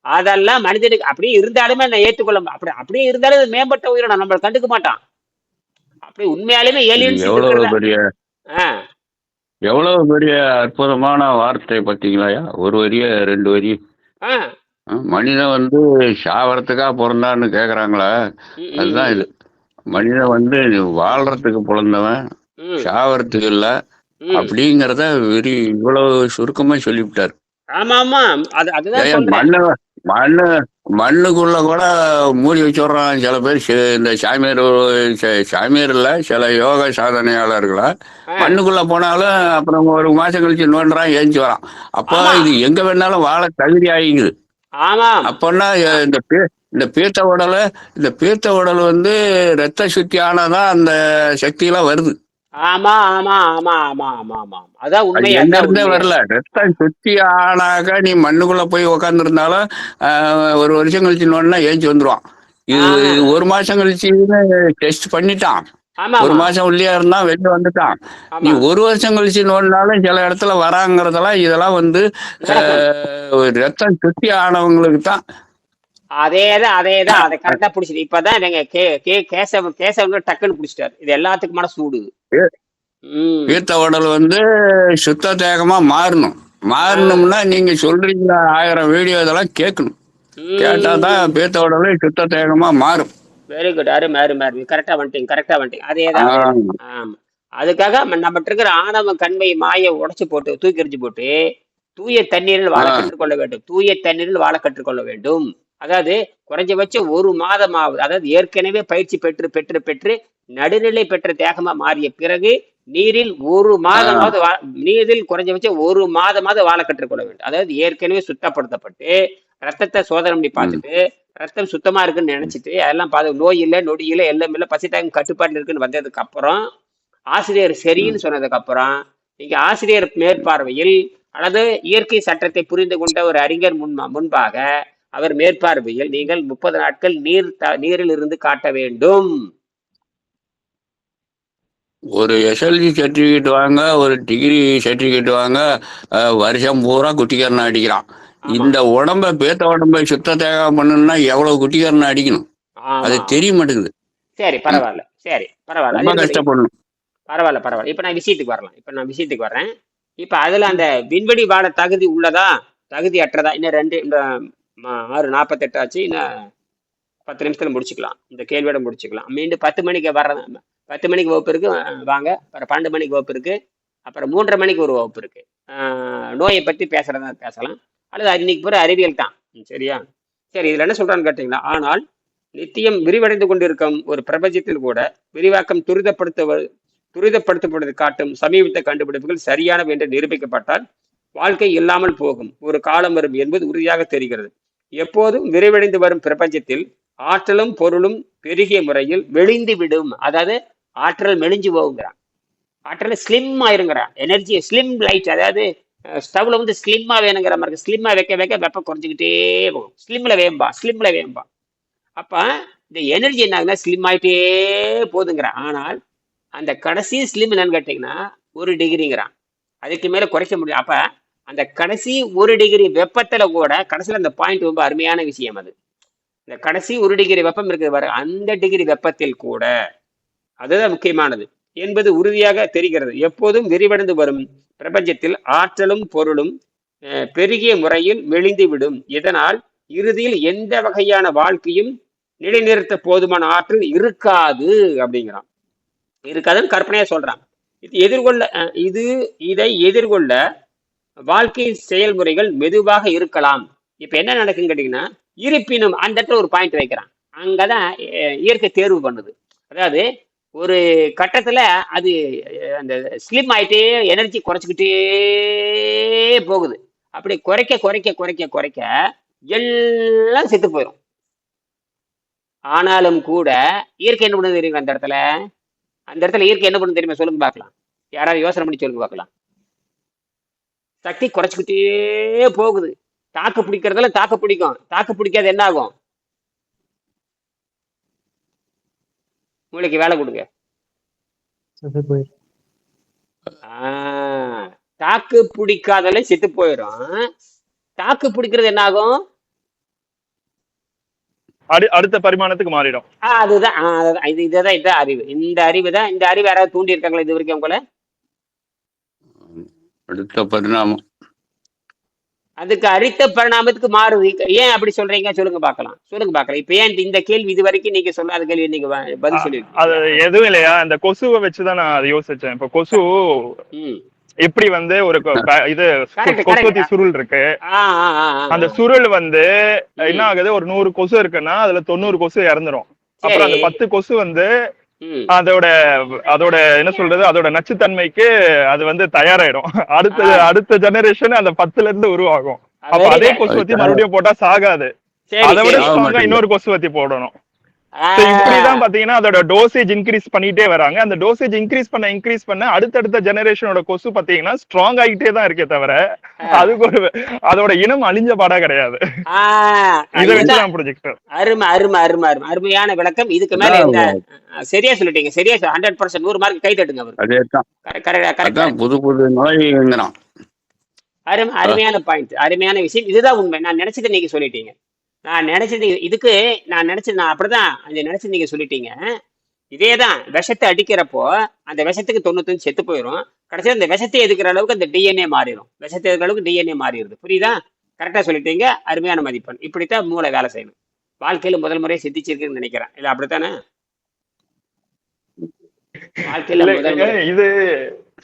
அதெல்லாம் மனிதனுக்கு அப்படியே இருந்தாலுமே நான் ஏற்றுக்கொள்ள, அப்படியே இருந்தாலும் மேம்பட்ட உயிரினம் நம்ம கண்டுக்க மாட்டான். அப்படி உண்மையாலுமே ஏலியன்ஸ் எவ்வளவு பெரிய அற்புதமான வார்த்தை பார்த்தீங்களா? ஒரு வரிய 2 வரி. மனிதன் வந்து சாவறதுக்கா பிறந்தான்னு கேக்குறாங்களா? அதுதான் இது. மனிதன் வந்து வாழ்றதுக்கு பிறந்தவன், சாவறதுக்கு இல்ல அப்படிங்கறத இவ்வளவு சுருக்கமா சொல்லிவிட்டாரு. மண்ணுக்குள்ள கூட மூடி வச்சுடுறான் சில பேர். இந்த சாமியார் இல்ல, சில யோக சாதனையாளர்களா மண்ணுக்குள்ள போனாலும் அப்புறம் ஒரு மாசம் கழிச்சு நோண்டுறான், ஏஞ்சி வரான். அப்போ இது எங்க வேணாலும் வாழ தகுதி ஆகிக்குது. அப்பன்னா இந்த பீத்த உடல் வந்து ரத்த சுத்தி ஆனாதான் அந்த சக்தி எல்லாம் வருது. எங்க இருந்தே வரல. ரத்தம் சுத்தி ஆனாக்க நீ மண்ணுக்குள்ள போய் உக்காந்து இருந்தாலும் 1 வருஷம் கழிச்சு நோண்டா ஏஞ்சி வந்துருவான். இது 1 மாசம் கழிச்சு டெஸ்ட் பண்ணிட்டான். 1 மாசம் உள்ளே இருந்தா வெளியே வந்துட்டான். நீ 1 வருஷம் கழிச்சு நோண்டினாலும் சில இடத்துல வராங்கிறதெல்லாம் இதெல்லாம் வந்து ரத்தம் சுத்தி ஆனவங்களுக்கு தான். அதேதான் அதை கரெக்டா பிடிச்சிது. இப்பதான் நீங்க கேசவன் டக்குன்னு பிடிச்சிட்டாரு. இது எல்லாத்துக்குமான சூடுது. பீத்த உடல் வந்து சுத்த தேகமா மாறணும்னா நீங்க சொல்றீங்களா 1000 வீடியோ இதெல்லாம் கேட்கணும். கேட்டாதான் பீத்த உடல் சுத்த தேகமா மாறும். Very good. கரெக்டா வந்துட்டீங்க. அதேதான். அதுக்காக நம்மகிட்ட இருக்கிற ஆணவ கண்மை மாயை உடைச்சு போட்டு தூக்கி எறிஞ்சு போட்டு தூய தண்ணீரில் வாழ ஆஹ் கற்றுக்கொள்ள வேண்டும். தூய தண்ணீரில் வாழ கற்றுக்கொள்ள வேண்டும். அதாவது குறைஞ்சபட்சம் ஒரு மாதமாவது, அதாவது ஏற்கனவே பயிற்சி பெற்று பெற்று பெற்று நடுநிலை பெற்ற தேகமா மாறிய பிறகு நீரில் ஒரு ஆஹ் மாதமாவது நீரில் குறைஞ்சபட்சம் ஒரு மாதமாவது வாழ கற்றுக்கொள்ள வேண்டும். அதாவது ஏற்கனவே சுத்தப்படுத்தப்பட்டு ரத்தத்தை சோதனை பண்ணி உம் பார்த்துட்டு ரத்தம் சுத்தமா இருக்குன்னு நினைச்சிட்டு அதெல்லாம் பார்த்து நோய் இல்லை நொடி இல்லை எல்லாம் இல்லை பசி தாகம் கட்டுப்பாட்டில் இருக்குன்னு வந்ததுக்கு அப்புறம் ஆசிரியர் உம் சரின்னு சொன்னதுக்கு அப்புறம் நீங்க ஆசிரியர் மேற்பார்வையில் அல்லது இயற்கை சட்டத்தை புரிந்து கொண்ட ஒரு அறிஞர் முன்பாக அவர் மேற்பார்வையில் நீங்கள் 30 நாட்கள் நீரில் இருந்து காட்ட வேண்டும். ஒரு எஸ்எல்சி சர்டிபிகேட் வாங்க, ஒரு டிகிரி சர்டிபிகேட் வாங்க, வருஷம் பூரா குட்டிக்கரணை அடிக்கிறான். ஆமா இந்த உடம்ப பேத்த உடம்பை சுத்த தேகம் பண்ணணும்னா எவ்வளவு குட்டிக்கரணை அடிக்கணும், அது ஆமா தெரிய மாட்டேங்குது. சரி ம். பரவாயில்ல சரி பரவாயில்ல அது ரொம்ப இருக்கட்டும். கஷ்டப்படணும். பரவாயில்ல இப்ப நான் விஷயத்துக்கு வரேன். இப்ப அதுல அந்த விண்வெளி வாழ தகுதி உள்ளதா தகுதி அற்றதா இன்னும் 2 இந்த 6:48 ஆச்சு. இன்னும் 10 நிமிஷத்துல முடிச்சுக்கலாம். இந்த கேள்வியோட முடிச்சுக்கலாம். மீண்டும் 10 மணிக்கு வர்றது 10 மணிக்கு வகுப்பு இருக்கு வாங்க. அப்புறம் 12 மணிக்கு வகுப்பு இருக்கு. அப்புறம் 3:30 மணிக்கு ஒரு வகுப்பு இருக்கு. நோயை பற்றி பேசுறதா பேசலாம், அல்லது இன்னைக்கு பூரா அறிவியல் தான். சரியா? சரி, இதுல என்ன சொல்றான்னு கேட்டீங்களா? ஆனால் நித்தியம் விரிவடைந்து கொண்டிருக்கும் ஒரு பிரபஞ்சத்தில் கூட விரிவாக்கம் துரிதப்படுத்தப்படுவதை காட்டும் சமீபத்த கண்டுபிடிப்புகள் சரியானவை என்று நிரூபிக்கப்பட்டால் வாழ்க்கை இல்லாமல் போகும் ஒரு காலம் வரும் என்பது உறுதியாக தெரிகிறது. எப்போதும் விரைவடைந்து வரும் பிரபஞ்சத்தில் ஆற்றலும் பொருளும் பெருகிய முறையில் மெலிந்து விடும். அதாவது ஆற்றல் மெலிஞ்சு போகுங்கிறான். ஆற்றல் ஸ்லிம் ஆயிருங்கிறான். எனர்ஜி ஸ்லிம் லைட், அதாவது ஸ்டவ்ல வந்து ஸ்லிம்மா வேணுங்கிற மாதிரி ஸ்லிம்மா வைக்க வைக்க வெப்பம் குறைஞ்சிக்கிட்டே போகும். ஸ்லிம்ல வேம்பா. அப்ப இந்த எனர்ஜி என்ன ஆகுதுன்னா ஸ்லிம் ஆயிட்டே போகுதுங்கிறான். ஆனால் அந்த கடைசி ஸ்லிம் என்னன்னு கேட்டீங்கன்னா 1 டிகிரிங்கிறான். அதுக்கு மேல குறைக்க முடியும். அப்ப அந்த கடைசி 1 டிகிரி வெப்பத்துல கூட கடைசியில் அந்த பாயிண்ட் ரொம்ப அருமையான விஷயம். அது இந்த கடைசி 1 டிகிரி வெப்பம் இருக்குது பாரு, அந்த டிகிரி வெப்பத்தில் கூட அதுதான் முக்கியமானது என்பது உறுதியாக தெரிகிறது. எப்போதும் விரிவடைந்து வரும் பிரபஞ்சத்தில் ஆற்றலும் பொருளும் பெருகிய முறையில் மெலிந்து விடும். இதனால் இறுதியில் எந்த வகையான வாழ்க்கையும் நிலைநிறுத்த போதுமான ஆற்றல் இருக்காது அப்படிங்கிறான். இருக்காதுன்னு கற்பனையா சொல்றான். இதை எதிர்கொள்ள வாழ்க்கை செயல்முறைகள் மெதுவாக இருக்கலாம். இப்ப என்ன நடக்குன்னு கேட்டீங்கன்னா, இருப்பினும் அந்த இடத்துல ஒரு பாயிண்ட் வைக்கிறான். அங்கதான் இயற்கை தேர்வு பண்ணுது. அதாவது ஒரு கட்டத்துல அது அந்த ஸ்லிம் ஆயிட்டே எனர்ஜி குறைச்சிக்கிட்டே போகுது. அப்படி குறைக்க குறைக்க குறைக்க குறைக்க எல்லாம் செத்து போயிடும். ஆனாலும் கூட இயற்கை என்ன பண்ணுது தெரியுங்க? அந்த இடத்துல இயற்கை என்ன பண்ணுது தெரியுமா? சொல்லுங்க பார்க்கலாம். யாராவது யோசனை பண்ணி சொல்லுங்க பார்க்கலாம். சக்தி குறைச்சிக்கிட்டே போகுது. தாக்கு பிடிக்கிறதுல தாக்கு பிடிக்கும், தாக்கு பிடிக்காது என்ன ஆகும்? மூளைக்கு வேலை கொடுங்க. தாக்கு பிடிக்காதல செத்து போயிடும். தாக்கு பிடிக்கிறது என்ன ஆகும்? அடுத்த பரிமாணத்துக்கு மாறிடும். அதுதான் இதுதான் அறிவு. இந்த அறிவு யாராவது தூண்டி இருக்காங்களா இது வரைக்கும் உங்களை? அடுத்த பரிணாமம் அதுக்கு அடுத்த பரிணாமத்துக்கு மாறுது. ஏன் அப்படி சொல்றீங்க? சொல்லுங்க பார்க்கலாம். இப்ப ஏன் இந்த கேள்வி இது வரைக்கும் நீங்க சொல்லாத கேள்வி நீங்க பதில் சொல்லிருக்கீங்க? அது எதுவும் இல்லையா, இந்த கொசுவை வச்சுதான் நான் அதை யோசிச்சேன். இப்ப கொசு எப்படி வந்து ஒரு இது கொசுவத்தி சுருள் இருக்கு. அந்த சுருள் வந்து என்ன ஆகுது, ஒரு 100 கொசு இருக்குன்னா அதுல 90 கொசு இறந்துரும். அப்புறம் அந்த 10 கொசு வந்து அதோட என்ன சொல்றது, அதோட நச்சுத்தன்மைக்கு அது வந்து தயாராயிடும். அடுத்த ஜெனரேஷன் அந்த 10ல இருந்து உருவாகும். அப்ப அதே கொசுவத்தி மறுபடியும் போட்டா சாகாது. அதை விட ஸ்ட்ராங்கா இன்னொரு கொசுவத்தி போடணும். இப்படிதான் பாத்தீங்கன்னா அதோட டோசேஜ் இன்க்ரீஸ் பண்ணிட்டே வராங்க. அந்த டோசேஜ் இன்க்ரீஸ் பண்ண அடுத்தடுத்த ஜெனரேஷனோட கொசு பாத்தீங்கன்னா ஸ்ட்ராங் ஆகிட்டே தான் இருக்கே தவிர அதுக்கு அதோட இனம் அழிஞ்ச பாடா கிடையாது. இதை வச்சுதான் ப்ரொஜெக்ட். அருமையான விளக்கம். இதுக்கு மேல என்ன? சரியா சொல்லிட்டீங்க. சரியா 100%. 100 மார்க் கை தட்டுங்க. புது புது நோய்ங்கிறான். அருமையான பாயிண்ட், அருமையான விஷயம். இதுதான் உண்மை. நான் நினைச்சதை நீங்க சொல்லிட்டீங்க. நான் அப்படிதான் நினைச்சது நீங்க சொல்லிட்டீங்க. இதேதான் விஷத்தை அடிக்கிறப்போ அந்த விஷத்துக்கு 95 செத்து போயிடும். கடைசியில் அந்த விஷத்தை எதுக்கிற அளவுக்கு அந்த டிஎன்ஏ மாறிடும். விஷத்தை எதுக்கிற அளவுக்கு டிஎன்ஏ மாறிடுது. புரியுதா? கரெக்டா சொல்லிட்டீங்க. அருமையான மதிப்பெண். இப்படித்தான் மூளை வேலை செய்யணும். வாழ்க்கையில முதல் முறையை சித்திச்சிருக்குன்னு நினைக்கிறேன். இல்ல அப்படித்தானே? வாழ்க்கையில இல்ல முதல் முறை. இது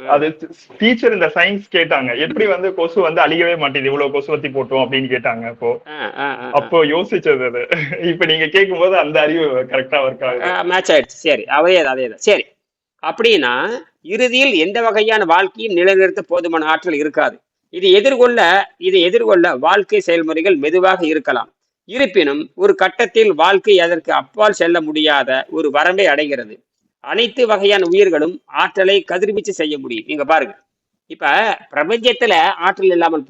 ம். அது டீச்சர் இந்த சயின்ஸ் கேட்டாங்க, எப்படி வந்து கொசு வந்து அழியவே மாட்டேது இவ்வளவு கொசுவத்தி போட்டோம் அப்படின்னு கேட்டாங்க. அப்போ ஆ, ஆ, ஆ, ஆ. அப்போ யோசிச்சது அது. இப்ப நீங்க கேட்கும் போது அந்த அறிவு கரெக்டா ஒர்க் ஆகுது. மேட்ச் ஆயிடுச்சு. சரி, அதேதான். சரி, அப்படின்னா இறுதியில் எந்த வகையான வாழ்க்கையும் நிலைநிறுத்த போதுமான ஆற்றல் இருக்காது. இதை எதிர்கொள்ள வாழ்க்கை செயல்முறைகள் மெதுவாக இருக்கலாம். இருப்பினும் ஒரு கட்டத்தில் வாழ்க்கை அதற்கு அப்பால் செல்ல முடியாத ஒரு வரம்பை அடைகிறது. அனைத்து வகையான உயிர்களும் ஆற்றலை கதிர்வீச்சு செய்ய முடியும். நீங்க பாருங்க, இப்ப பிரபஞ்சத்துல ஆற்றல் இல்லாமல்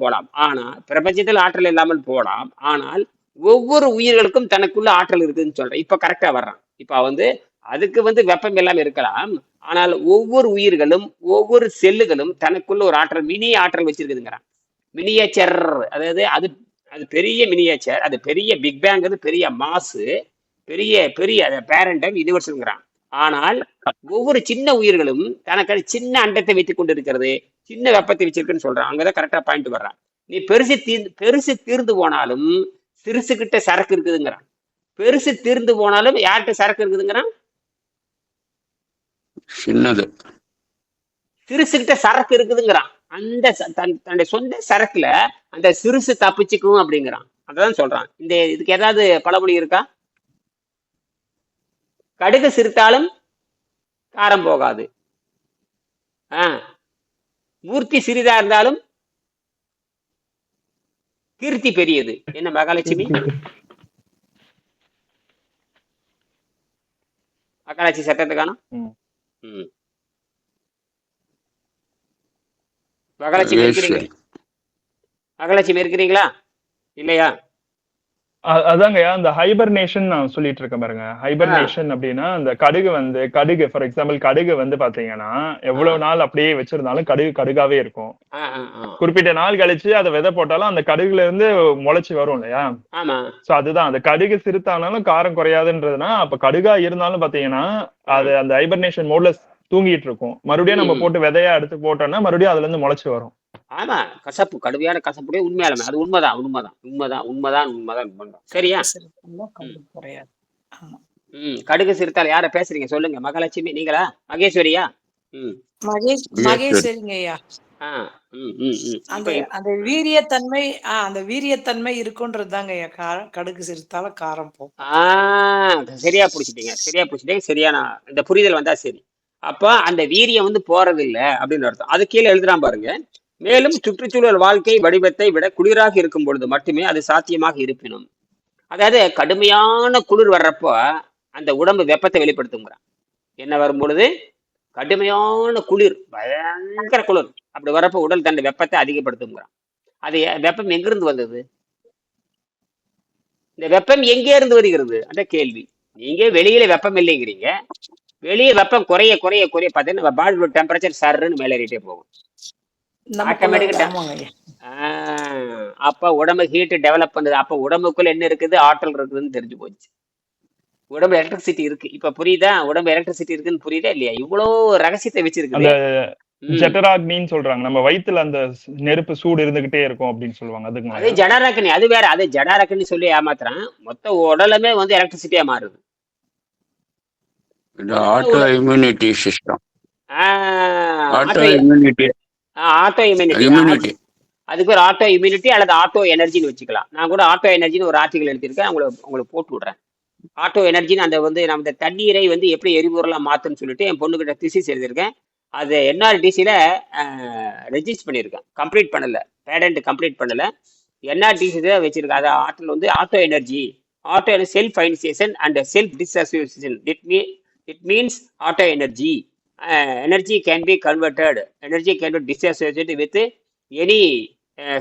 போலாம். ஆனால் ஒவ்வொரு உயிர்களுக்கும் தனக்குள்ள ஆற்றல் இருக்குதுன்னு சொல்றேன். இப்ப கரெக்டா வர்றான். இப்ப அதுக்கு வெப்பம் எல்லாம் இருக்கலாம். ஆனால் ஒவ்வொரு உயிர்களும், ஒவ்வொரு செல்லுகளும் தனக்குள்ள ஒரு ஆற்றல், மினி ஆற்றல் வச்சிருக்குதுங்கிறான். மினியேச்சர், அதாவது அது அது பெரிய மினியேச்சர், அது பெரிய பிக் பேங், பெரிய மாசு, பெரிய பெரிய பேரண்டம் யூனிவர்சல்ங்கிறான். ஆனால் ஒவ்வொரு சின்ன உயிர்களும் தனக்கு சின்ன அண்டத்தை வைத்துக் கொண்டிருக்கிறது, சின்ன வெப்பத்தை வச்சிருக்குன்னு சொல்றான். அங்கதான் கரெக்டா பாயிண்ட் வர்றான். நீ பெருசு தீர்ந்து போனாலும் சிறுசு கிட்ட சரக்கு இருக்குதுங்கிறான். பெருசு தீர்ந்து போனாலும் யார்கிட்ட சரக்கு இருக்குதுங்கிறான்? சின்னது. சிறுசுகிட்ட சரக்கு இருக்குதுங்கிறான். அந்த தன்னுடைய சொந்த சரக்குல அந்த சிறுசு தப்பிச்சுக்கும் அப்படிங்கிறான். அதான் சொல்றான். இதுக்கு ஏதாவது பழமொழி இருக்கா? கடுகு சிரித்தாலும் காரம் போகாது. மூர்த்தி சிறிதா இருந்தாலும் கீர்த்தி பெரியது. என்ன மகாலட்சுமி? மகாலட்சுமி சட்டத்துக்கான மகாலட்சுமி இருக்கிறீங்களா இல்லையா? அதாங்கய்யா, அந்த ஹைபர்னேஷன் நான் சொல்லிட்டு இருக்கேன் பாருங்க. ஹைபர்னேஷன் அப்படின்னா அந்த கடுகு ஃபார் எக்ஸாம்பிள் கடுகு பாத்தீங்கன்னா எவ்வளவு நாள் அப்படியே வச்சிருந்தாலும் கடுகாவே இருக்கும். குறிப்பிட்ட நாள் கழிச்சு அதை விதை போட்டாலும் அந்த கடுகுல இருந்து முளைச்சு வரும் இல்லையா? சோ அதுதான் அந்த கடுகு சிறுத்தானாலும் காரம் குறையாதுன்றதுனா, அப்ப கடுகா இருந்தாலும் பாத்தீங்கன்னா அது அந்த ஹைபர்னேஷன் மோட்ல தூங்கிட்டு இருக்கும். மறுபடியும் நம்ம போட்டு விதையா எடுத்து போட்டோம்னா மறுபடியும் அதுல இருந்து முளைச்சு வரும். ஆமா, கசப்பு, கடுமையான கசப்புடைய உண்மையாலுமே அது உண்மைதான். சரியா? கடுகு சிறுத்தால் யார பேசுறீங்க சொல்லுங்க? மகாலட்சுமி நீங்களா? மகேஸ்வரியா? மகேஸ்வரிங்கய்யா. அந்த வீரியத்தன்மை இருக்குன்றதுதாங்க கடுகு சிறுத்தால காரம் போகும். சரியா புடிச்சிட்டீங்க. சரியான இந்த புரிதல் வந்தா சரி. அப்ப அந்த வீரியம் போறது இல்லை அப்படின்னு அர்த்தம். அது கீழே எழுதுறான் பாருங்க. மேலும் சுற்றுச்சூழல் வாழ்க்கை வடிவத்தை விட குளிராக இருக்கும் பொழுது மட்டுமே அது சாத்தியமாக இருப்பினும், அதாவது கடுமையான குளிர் வர்றப்போ அந்த உடம்பு வெப்பத்தை வெளிப்படுத்துங்கிறான். என்ன வரும் பொழுது? கடுமையான குளிர், பயங்கர குளிர், அப்படி வர்றப்போ உடல் தன் வெப்பத்தை அதிகப்படுத்துங்கிறான். அது வெப்பம் எங்கிருந்து வந்தது? இந்த வெப்பம் எங்கே இருந்து வருகிறது அந்த கேள்வி. நீங்க வெளியில வெப்பம் இல்லைங்கிறீங்க. வெளியே வெப்பம் குறைய பார்த்தீங்கன்னா பாடியோட டெம்பரேச்சர் சர்ன்னு மேலேறிட்டே போகும். அப்ப உடம்பு ஹீட் டெவலப் பண்ணுது. அப்ப உடம்புக்குள்ள என்ன இருக்குது? ஆற்றல் இருக்குதுன்னு தெரிஞ்சு போச்சு. உடம்பு எலக்ட்ரிசிட்டி இருக்கு. இப்ப புரியுதா? உடம்பு எலக்ட்ரிசிட்டி இருக்குன்னு புரியுதா இல்லையா? இவ்வளவு ரகசியத்தை வச்சிருக்கு. ஜெட்டராக்னின்னு சொல்றாங்க. நம்ம வயித்துல அந்த நெருப்பு சூடு இருந்துகிட்டே இருக்கும் அப்படின்னு சொல்லுவாங்க. அது ஜடராக்னி, அது வேற. அது ஜடராக்னி சொல்லி ஏமாத்துறான். மொத்த உடலுமே எலக்ட்ரிசிட்டியா மாறுது. Auto immunity system. Auto immunity அதுக்கு ஒரு ஆட்டோ இம்யூனிட்டி அல்லது ஆட்டோ எனர்ஜின்னு வச்சுக்கலாம். நான் கூட ஆட்டோ எனர்ஜின்னு ஒரு ஆர்டிகல் எழுதியிருக்கேன், உங்களுக்கு போட்டு விடுறேன். ஆட்டோ எனர்ஜின்னு அந்த நம்ம இந்த தண்ணீரை எப்படி எரிபொருளா மாத்துன்னு சொல்லிட்டு என் பொண்ணுகிட்ட திசிஸ் எழுதியிருக்கேன். அது என்ஆர்டிசியில ரெஜிஸ்டர் பண்ணியிருக்கேன். கம்ப்ளீட் பண்ணல, பேடன்ட் கம்ப்ளீட் பண்ணல. என்ஆர்டிசி தான் வச்சிருக்கேன். அது ஆற்றல் auto energy, self ionisation and self disassociation. It means auto energy. Energy can be converted. Energy can be dissociated with any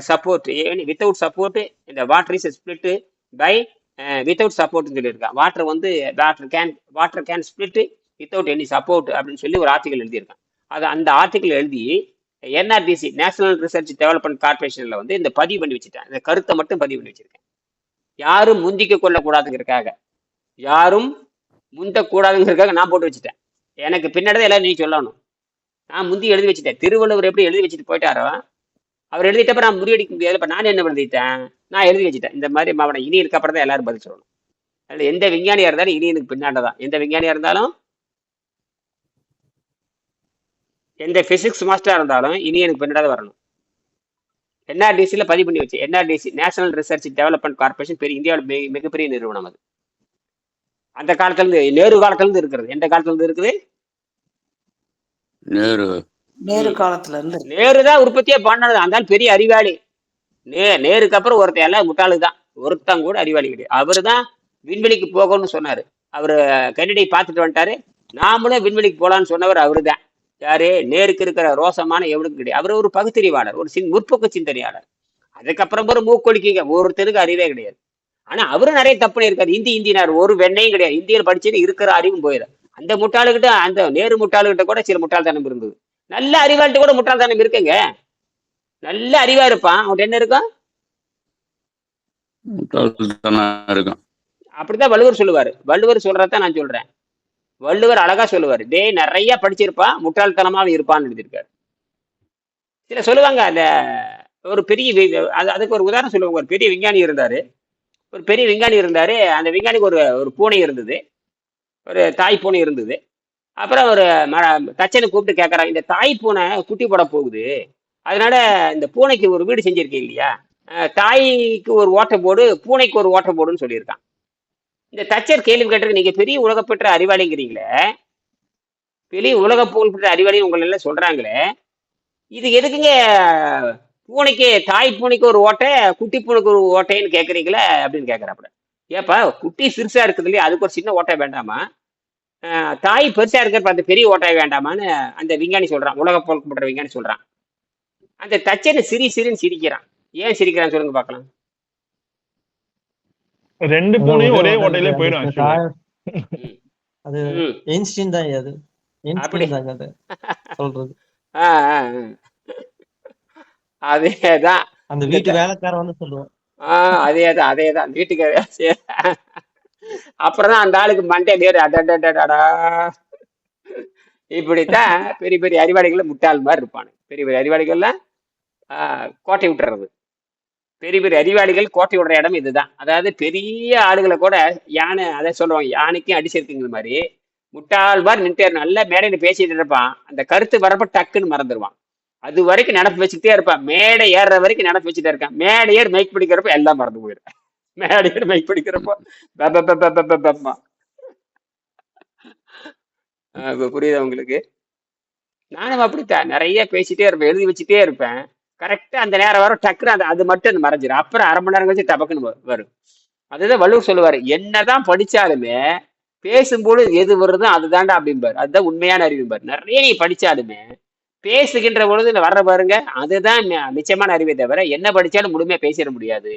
support. Without support, the water is split by without support. Water can split without any support அப்படின்னு சொல்லி ஒரு article எழுதியிருக்கேன். அந்த article எழுதி என்ஆர்டிசி, national research development கார்பரேஷன்ல இந்த பதிவு பண்ணி வச்சுட்டேன். இந்த கருத்தை மட்டும் பதிவு பண்ணி வச்சிருக்கேன். யாரும் முந்திக்க கொள்ளக்கூடாதுங்கிறதுக்காக, நான் போட்டு வச்சுட்டேன். எனக்கு பின்னாடி எல்லாம் நீ சொல்லணும். நான் முந்தி எழுதி வச்சுட்டேன். திருவள்ளுவர் எப்படி எழுதி வச்சுட்டு போயிட்டாரோ, அவர் எழுதிட்டப்ப நான் முறியடிக்க முடியாது. இப்ப நான் என்ன எழுதிட்டேன்? நான் எழுதி வச்சுட்டேன். இந்த மாதிரி அவனை இனி இருக்கப்பறம் தான் எல்லாரும் பதில் சொல்லணும். அதில் எந்த விஞ்ஞானியா இருந்தாலும் இனி எனக்கு பின்னாண்டதான். எந்த விஞ்ஞானியா இருந்தாலும் எந்த பிசிக்ஸ் மாஸ்டரா இருந்தாலும் இனி எனக்கு பின்னாடி வரணும். என்ஆர்டிசியில் பதிவு பண்ணி வச்சு, என்ஆர்டிசி நேஷனல் ரிசர்ச் டெவலப்மெண்ட் கார்பரேஷன் பெரிய இந்தியாவில் மிகப்பெரிய நிறுவனம் அது. அந்த காலத்துல இருந்து, நேரு காலத்துல இருந்து இருக்கிறது. எந்த காலத்துல இருந்து இருக்குது? நேரு நேரு காலத்துல இருந்து நேரு தான் உற்பத்தியே பண்ணது. அந்த பெரிய அறிவாளி. நேருக்கு அப்புறம் ஒருத்தன் எல்லாம் முட்டாளு தான், ஒருத்தன் கூட அறிவாளி கிடையாது. அவரு தான் விண்வெளிக்கு போகணும்னு சொன்னாரு. அவரு கென்னடி பார்த்துட்டு வந்துட்டாரு. நாமளும் விண்வெளிக்கு போலான்னு சொன்னவர் அவரு தான். யாரு? நேருக்கு இருக்கிற ரோசமான எவனுக்கும் கிடையாது. அவர் ஒரு பகுத்தறிவாளர், ஒரு முற்போக்கு சிந்தனையாளர். அதுக்கப்புறம் ஒரு மூக்கொழிக்கிங்க, ஒருத்தருக்கு அறிவே கிடையாது. ஆனா அவரும் நிறைய தப்பு இருக்காரு. இந்தினார் ஒரு வெண்ணையும் கிடையாது. இந்தியில் படிச்சுட்டு இருக்கிற அறிவும் போயிடும். அந்த முட்டாளுகிட்ட, அந்த நேரு முட்டாளுகிட்ட கூட சில முட்டாள்தனம் இருந்தது. நல்ல அறிவாளிட்ட கூட முட்டாள்தனம் இருக்குங்க. நல்ல அறிவா இருப்பான், அவன் என்ன இருக்கும்? இருக்கும். அப்படித்தான் வள்ளுவர் சொல்லுவாரு. வள்ளுவர் சொல்றதான் நான் சொல்றேன். வள்ளுவர் அழகா சொல்லுவாரு, டே நிறைய படிச்சிருப்பான், முட்டாள்தனமாவும் இருப்பான்னு எழுதியிருக்காரு. சில சொல்லுவாங்க, அந்த ஒரு பெரிய அதுக்கு ஒரு உதாரணம் சொல்லுவாங்க. ஒரு பெரிய விஞ்ஞானி இருந்தாரு. அந்த விஞ்ஞானிக்கு ஒரு பூனை இருந்தது, ஒரு தாய் பூனை இருந்தது. அப்புறம் ஒரு தச்சனை கூப்பிட்டு கேட்கறாங்க, இந்த தாய் பூனை குட்டி போட போகுது, அதனால இந்த பூனைக்கு ஒரு வீடு செஞ்சிருக்கீங்க இல்லையா, தாய்க்கு ஒரு ஓட்டை போடு, பூனைக்கு ஒரு ஓட்டை போடுன்னு சொல்லியிருக்கான். இந்த தச்சர் கேள்வி கேட்டிருக்கு, நீங்க பெரிய உலகப்பெற்ற அறிவாளிங்கிறீங்களே, பெரிய உலக புகழ்பெற்ற அறிவாளி உங்களை எல்லாம் சொல்றாங்களே, இது எதுக்குங்க பூனைக்கு, தாய் பூனைக்கு ஒரு ஓட்டை, குட்டி பூனைக்கு ஒரு ஓட்டைன்னு கேட்குறீங்களே அப்படின்னு கேட்குறாப்புல. ஏப்பா, குட்டி சிறுசா இருக்குது இல்லையா, அதுக்கு ஒரு சின்ன ஓட்டை வேண்டாமா? தாய் பெருசா இருக்கிறப்ப அந்த பெரிய ஓட்டாய் வேண்டாமான்னு அந்த விஞ்ஞானி சொல்றான், உலக புகழ்பெற்ற விஞ்ஞானி சொல்றான். அந்த தச்சனை சிரின்னு சிரிக்கிறான். ஏன் சிரிக்கிறான்னு சொல்லுங்க பார்க்கலாம். ரெண்டு பூனையும் ஒரே ஓட்டையிலே போயிடும். அது ஐன்ஸ்டீன் தான், அது அப்படி ஐன்ஸ்டீன் தாங்க அது சொல்றது. அதேதான் அந்த வீட்டு வேலைக்காரன் வந்து சொல்லுவான். அதேதான் வீட்டுக்கு. அப்புறம் தான் அந்த ஆளுக்கு மண்டே நேரு அடடடடா. இப்படித்தான் பெரிய பெரிய அறிவாளிகள் முட்டாள் மாதிரி இருப்பானு. பெரிய பெரிய அறிவாளிகள்லாம் கோட்டை விட்டுறது. பெரிய பெரிய அறிவாளிகள் கோட்டை விடுற இடம் இதுதான். அதாவது பெரிய ஆளுகளை கூட யானை, அதை சொல்லுவாங்க, யானைக்கும் அடிச்சிருக்குங்கிற மாதிரி முட்டாள் மாதிரி நின்று நல்ல மேடையில பேசிட்டு இருப்பான். அந்த கருத்து வரப்ப டக்குன்னு மறந்துடுவான். அது வரைக்கும் நினப்பு வச்சுக்கிட்டே இருப்பான். மேடை ஏறுற வரைக்கும் நினப்பு வச்சுட்டே இருக்கான். மேடை ஏறு மைக் பிடிக்கிறப்ப எல்லாம் மறந்து போயிடும். மேடை ஏறு மைக் பிடிக்கிறப்போ புரியுதா உங்களுக்கு? நானும் அப்படித்தான் நிறைய பேசிட்டே இருப்பேன், எழுதி வச்சுட்டே இருப்பேன். கரெக்டா அந்த நேரம் வரும், டக்குன்னு அது மட்டும் அந்த மறைஞ்சிடும். அப்புறம் அரை மணி நேரம் கழிச்சு டபக்குன்னு வரும். அதுதான் வள்ளுவர் சொல்லுவாரு, என்னதான் படிச்சாலுமே பேசும்போது எது வருதோ அதுதான்டா அப்படிம்பாரு. அதுதான் உண்மையான அறிவும்பாரு. நிறைய நீ படிச்சாலுமே பேசுகின்ற பொழுது வர்ற பாருங்க, அதுதான் நிச்சயமான அறிவை தவிர என்ன படிச்சாலும் முழுமையா பேசிட முடியாது,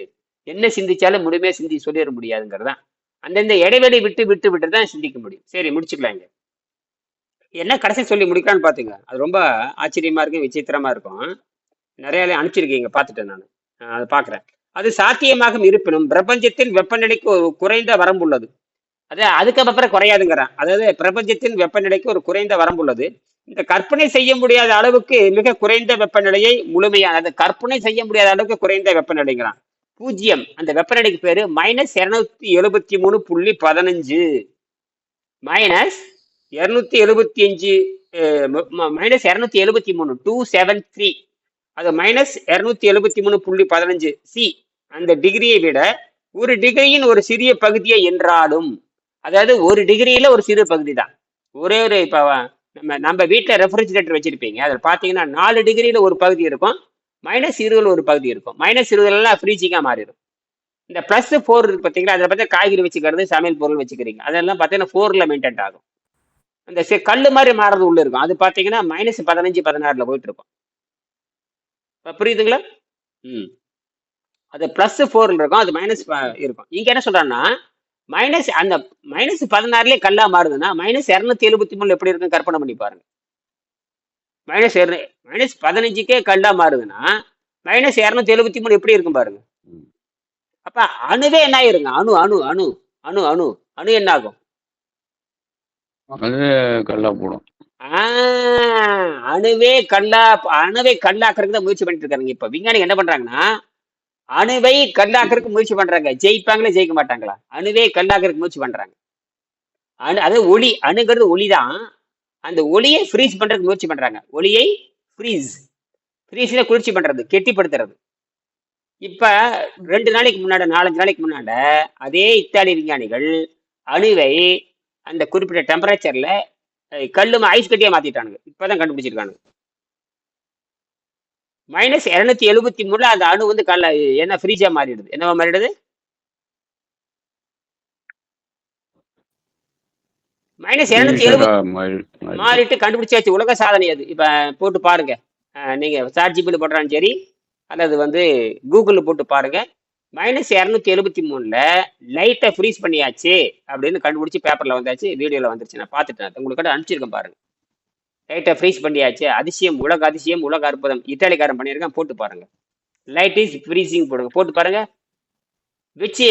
என்ன சிந்திச்சாலும் முழுமையா சொல்லிட முடியாதுங்கிறதான். அந்தந்த இடைவெளி விட்டு தான் சிந்திக்க முடியும். சரி, முடிச்சுக்கலாங்க. என்ன கடைசி சொல்லி முடிக்கலான்னு பாத்துங்க. அது ரொம்ப ஆச்சரியமா இருக்கும், விசித்திரமா இருக்கும். நிறைய அனுப்பிச்சிருக்கீங்க, பார்த்துட்டேன் நான், அதை பார்க்குறேன். அது சாத்தியமாக இருப்பினும் பிரபஞ்சத்தின் வெப்பநிலைக்கு ஒரு குறைந்த வரம்புள்ளது. அதுக்கப்புறம் குறையாதுங்கிறான். அதாவது பிரபஞ்சத்தின் வெப்பநிலைக்கு ஒரு குறைந்த வரம்புள்ளது. இந்த கற்பனை செய்ய முடியாத அளவுக்கு மிக குறைந்த வெப்பநிலையை முழுமையான, அது கற்பனை செய்ய முடியாத அளவுக்கு குறைந்த வெப்பநிலைங்கிறான். 0, அந்த வெப்பநிலைக்கு பேரு -273.15, -275, -273, 273, அது -273.15 சி. அந்த டிகிரியை விட ஒரு டிகிரியின் ஒரு சிறிய பகுதியை என்றாலும், அதாவது ஒரு டிகிரியில ஒரு சிறு பகுதி தான். ஒரே ஒரு இப்போ நம்ம வீட்டில் ரெஃப்ரிஜிரேட்டர் வச்சிருப்பீங்க, அதில் பார்த்தீங்கன்னா 4 டிகிரியில ஒரு பகுதி இருக்கும், -20 ஒரு பகுதி இருக்கும். -20 ஃப்ரீஜிங்காக மாறிடும். இந்த +4 இருக்கு பார்த்தீங்களா, அதில் பார்த்தா காய்கறி வச்சுக்கிறது, சமையல் பொருள் வச்சுக்கிறீங்க, அதெல்லாம் பார்த்தீங்கன்னா 4ல் மெயின்டைன் ஆகும். அந்த கல் மாதிரி மாறுறது உள்ள இருக்கும், அது பார்த்தீங்கன்னா -15, -16 போயிட்டு இருக்கும். புரியுதுங்களா? அது +4 இருக்கும், அது மைனஸ் இருக்கும். இங்க என்ன சொல்றான்னா, அந்த -16 கல்லா மாறுதுன்னா -273 எப்படி இருக்கும் கற்பனை பண்ணி பாருங்க. -15 கல்லா மாறுதுன்னா -273 எப்படி இருக்கும் பாருங்க. அப்ப அணுவே என்ன ஆயிருங்க, அணு அணு அணு அணு அணு அணு என்ன ஆகும்? கல்லா போடும். அணுவே கல்லாக்குறதுக்கு தான் முயற்சி பண்ணிட்டு இருக்காங்க. இப்ப விஞ்ஞானிகள் என்ன பண்றாங்கன்னா, அணுவை கல்லாக்குறதுக்கு முயற்சி பண்றாங்க. ஜெயிப்பாங்களே, ஜெயிக்க மாட்டாங்களா? அணுவே கல்லாக்குறதுக்கு முயற்சி பண்றாங்க. அது ஒளி, அணுங்கிறது ஒளி தான். அந்த ஒளியை ஃப்ரீஸ் பண்றதுக்கு முயற்சி பண்றாங்க. ஒளியை ஃப்ரீஸ்ல குளிர்ச்சி பண்றது, கெட்டிப்படுத்துறது. இப்ப 2 நாளைக்கு முன்னாடி 4 நாளைக்கு முன்னால அதே இத்தாலி விஞ்ஞானிகள் அணுவை அந்த குறிப்பிட்ட டெம்பரேச்சர்ல கல்லும் ஐஸ் கட்டியா மாத்திட்டானுங்க. இப்பதான் கண்டுபிடிச்சிருக்கானுங்க. -273 அந்த அணு வந்து என்ன ஃப்ரீஜா மாறிடுது. என்னவா மாறிடுது? -270 மாறிட்டு கண்டுபிடிச்சாச்சு. உலக சாதனை அது. இப்ப போட்டு பாருங்க. நீங்க சாட்ஜிபிள் போடுறாலும் சரி, அல்லது வந்து கூகுளில் போட்டு பாருங்க. -273 லைட்டை ஃப்ரீஸ் பண்ணியாச்சு அப்படின்னு கண்டுபிடிச்சி பேப்பர்ல வந்தாச்சு, வீடியோல வந்துருச்சு. நான் பார்த்துட்டேன், உங்களுக்கு அனுப்பிச்சிருக்கேன் பாருங்க. லைட்டை ஃப்ரீஸ் பண்ணியாச்சு, அதிசயம், உலக அற்புதம், இத்தாலிக்காரன் பண்ணியிருக்கான், போட்டு பாருங்க. லைட் இஸ் ஃப்ரீசிங் போடுங்க, போட்டு பாருங்க. விச்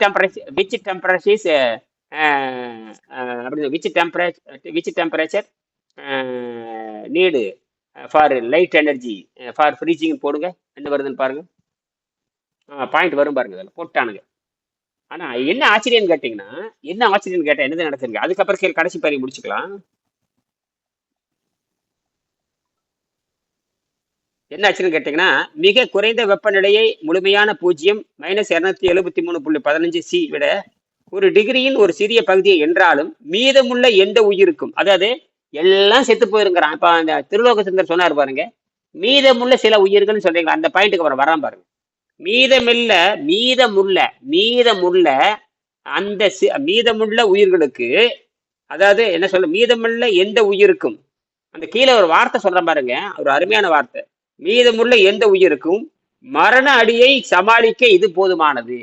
டெம்பரேச்சர் அப்படி which temperature need for light energy for freezing போடுங்க. என்ன வருதுன்னு பாருங்க. பாயிண்ட் வரும் பாருங்க. அதில் போட்டானுங்க. ஆனா என்ன ஆச்சரியம்னு கேட்டீங்கன்னா, என்னது நடக்குதுங்க. அதுக்கப்புறம் சரி கடைசி பாரி முடிச்சுக்கலாம். என்ன ஆச்சுன்னு கேட்டீங்கன்னா, மிக குறைந்த வெப்பநிலையை முழுமையான 0 -273.15 C விட 1 டிகிரியின் ஒரு சிறிய பகுதியை என்றாலும் மீதமுள்ள எந்த உயிருக்கும், அதாவது எல்லாம் செத்து போயிருங்கிறான். இப்ப அந்த திருலோக சுந்தர் சொன்னார் பாருங்க, மீதமுள்ள சில உயிர்கள் சொல்றீங்க. அந்த பாயிண்ட்டுக்கு அப்புறம் வராம பாருங்க. மீதமுள்ள அந்த மீதமுள்ள உயிர்களுக்கு, அதாவது என்ன சொல்ல, மீதமுள்ள எந்த உயிருக்கும், அந்த கீழே ஒரு வார்த்தை சொல்றேன் பாருங்க, ஒரு அருமையான வார்த்தை. மீதமுள்ள எந்த உயிருக்கும் மரண அடியை சமாளிக்க இது போதுமானது.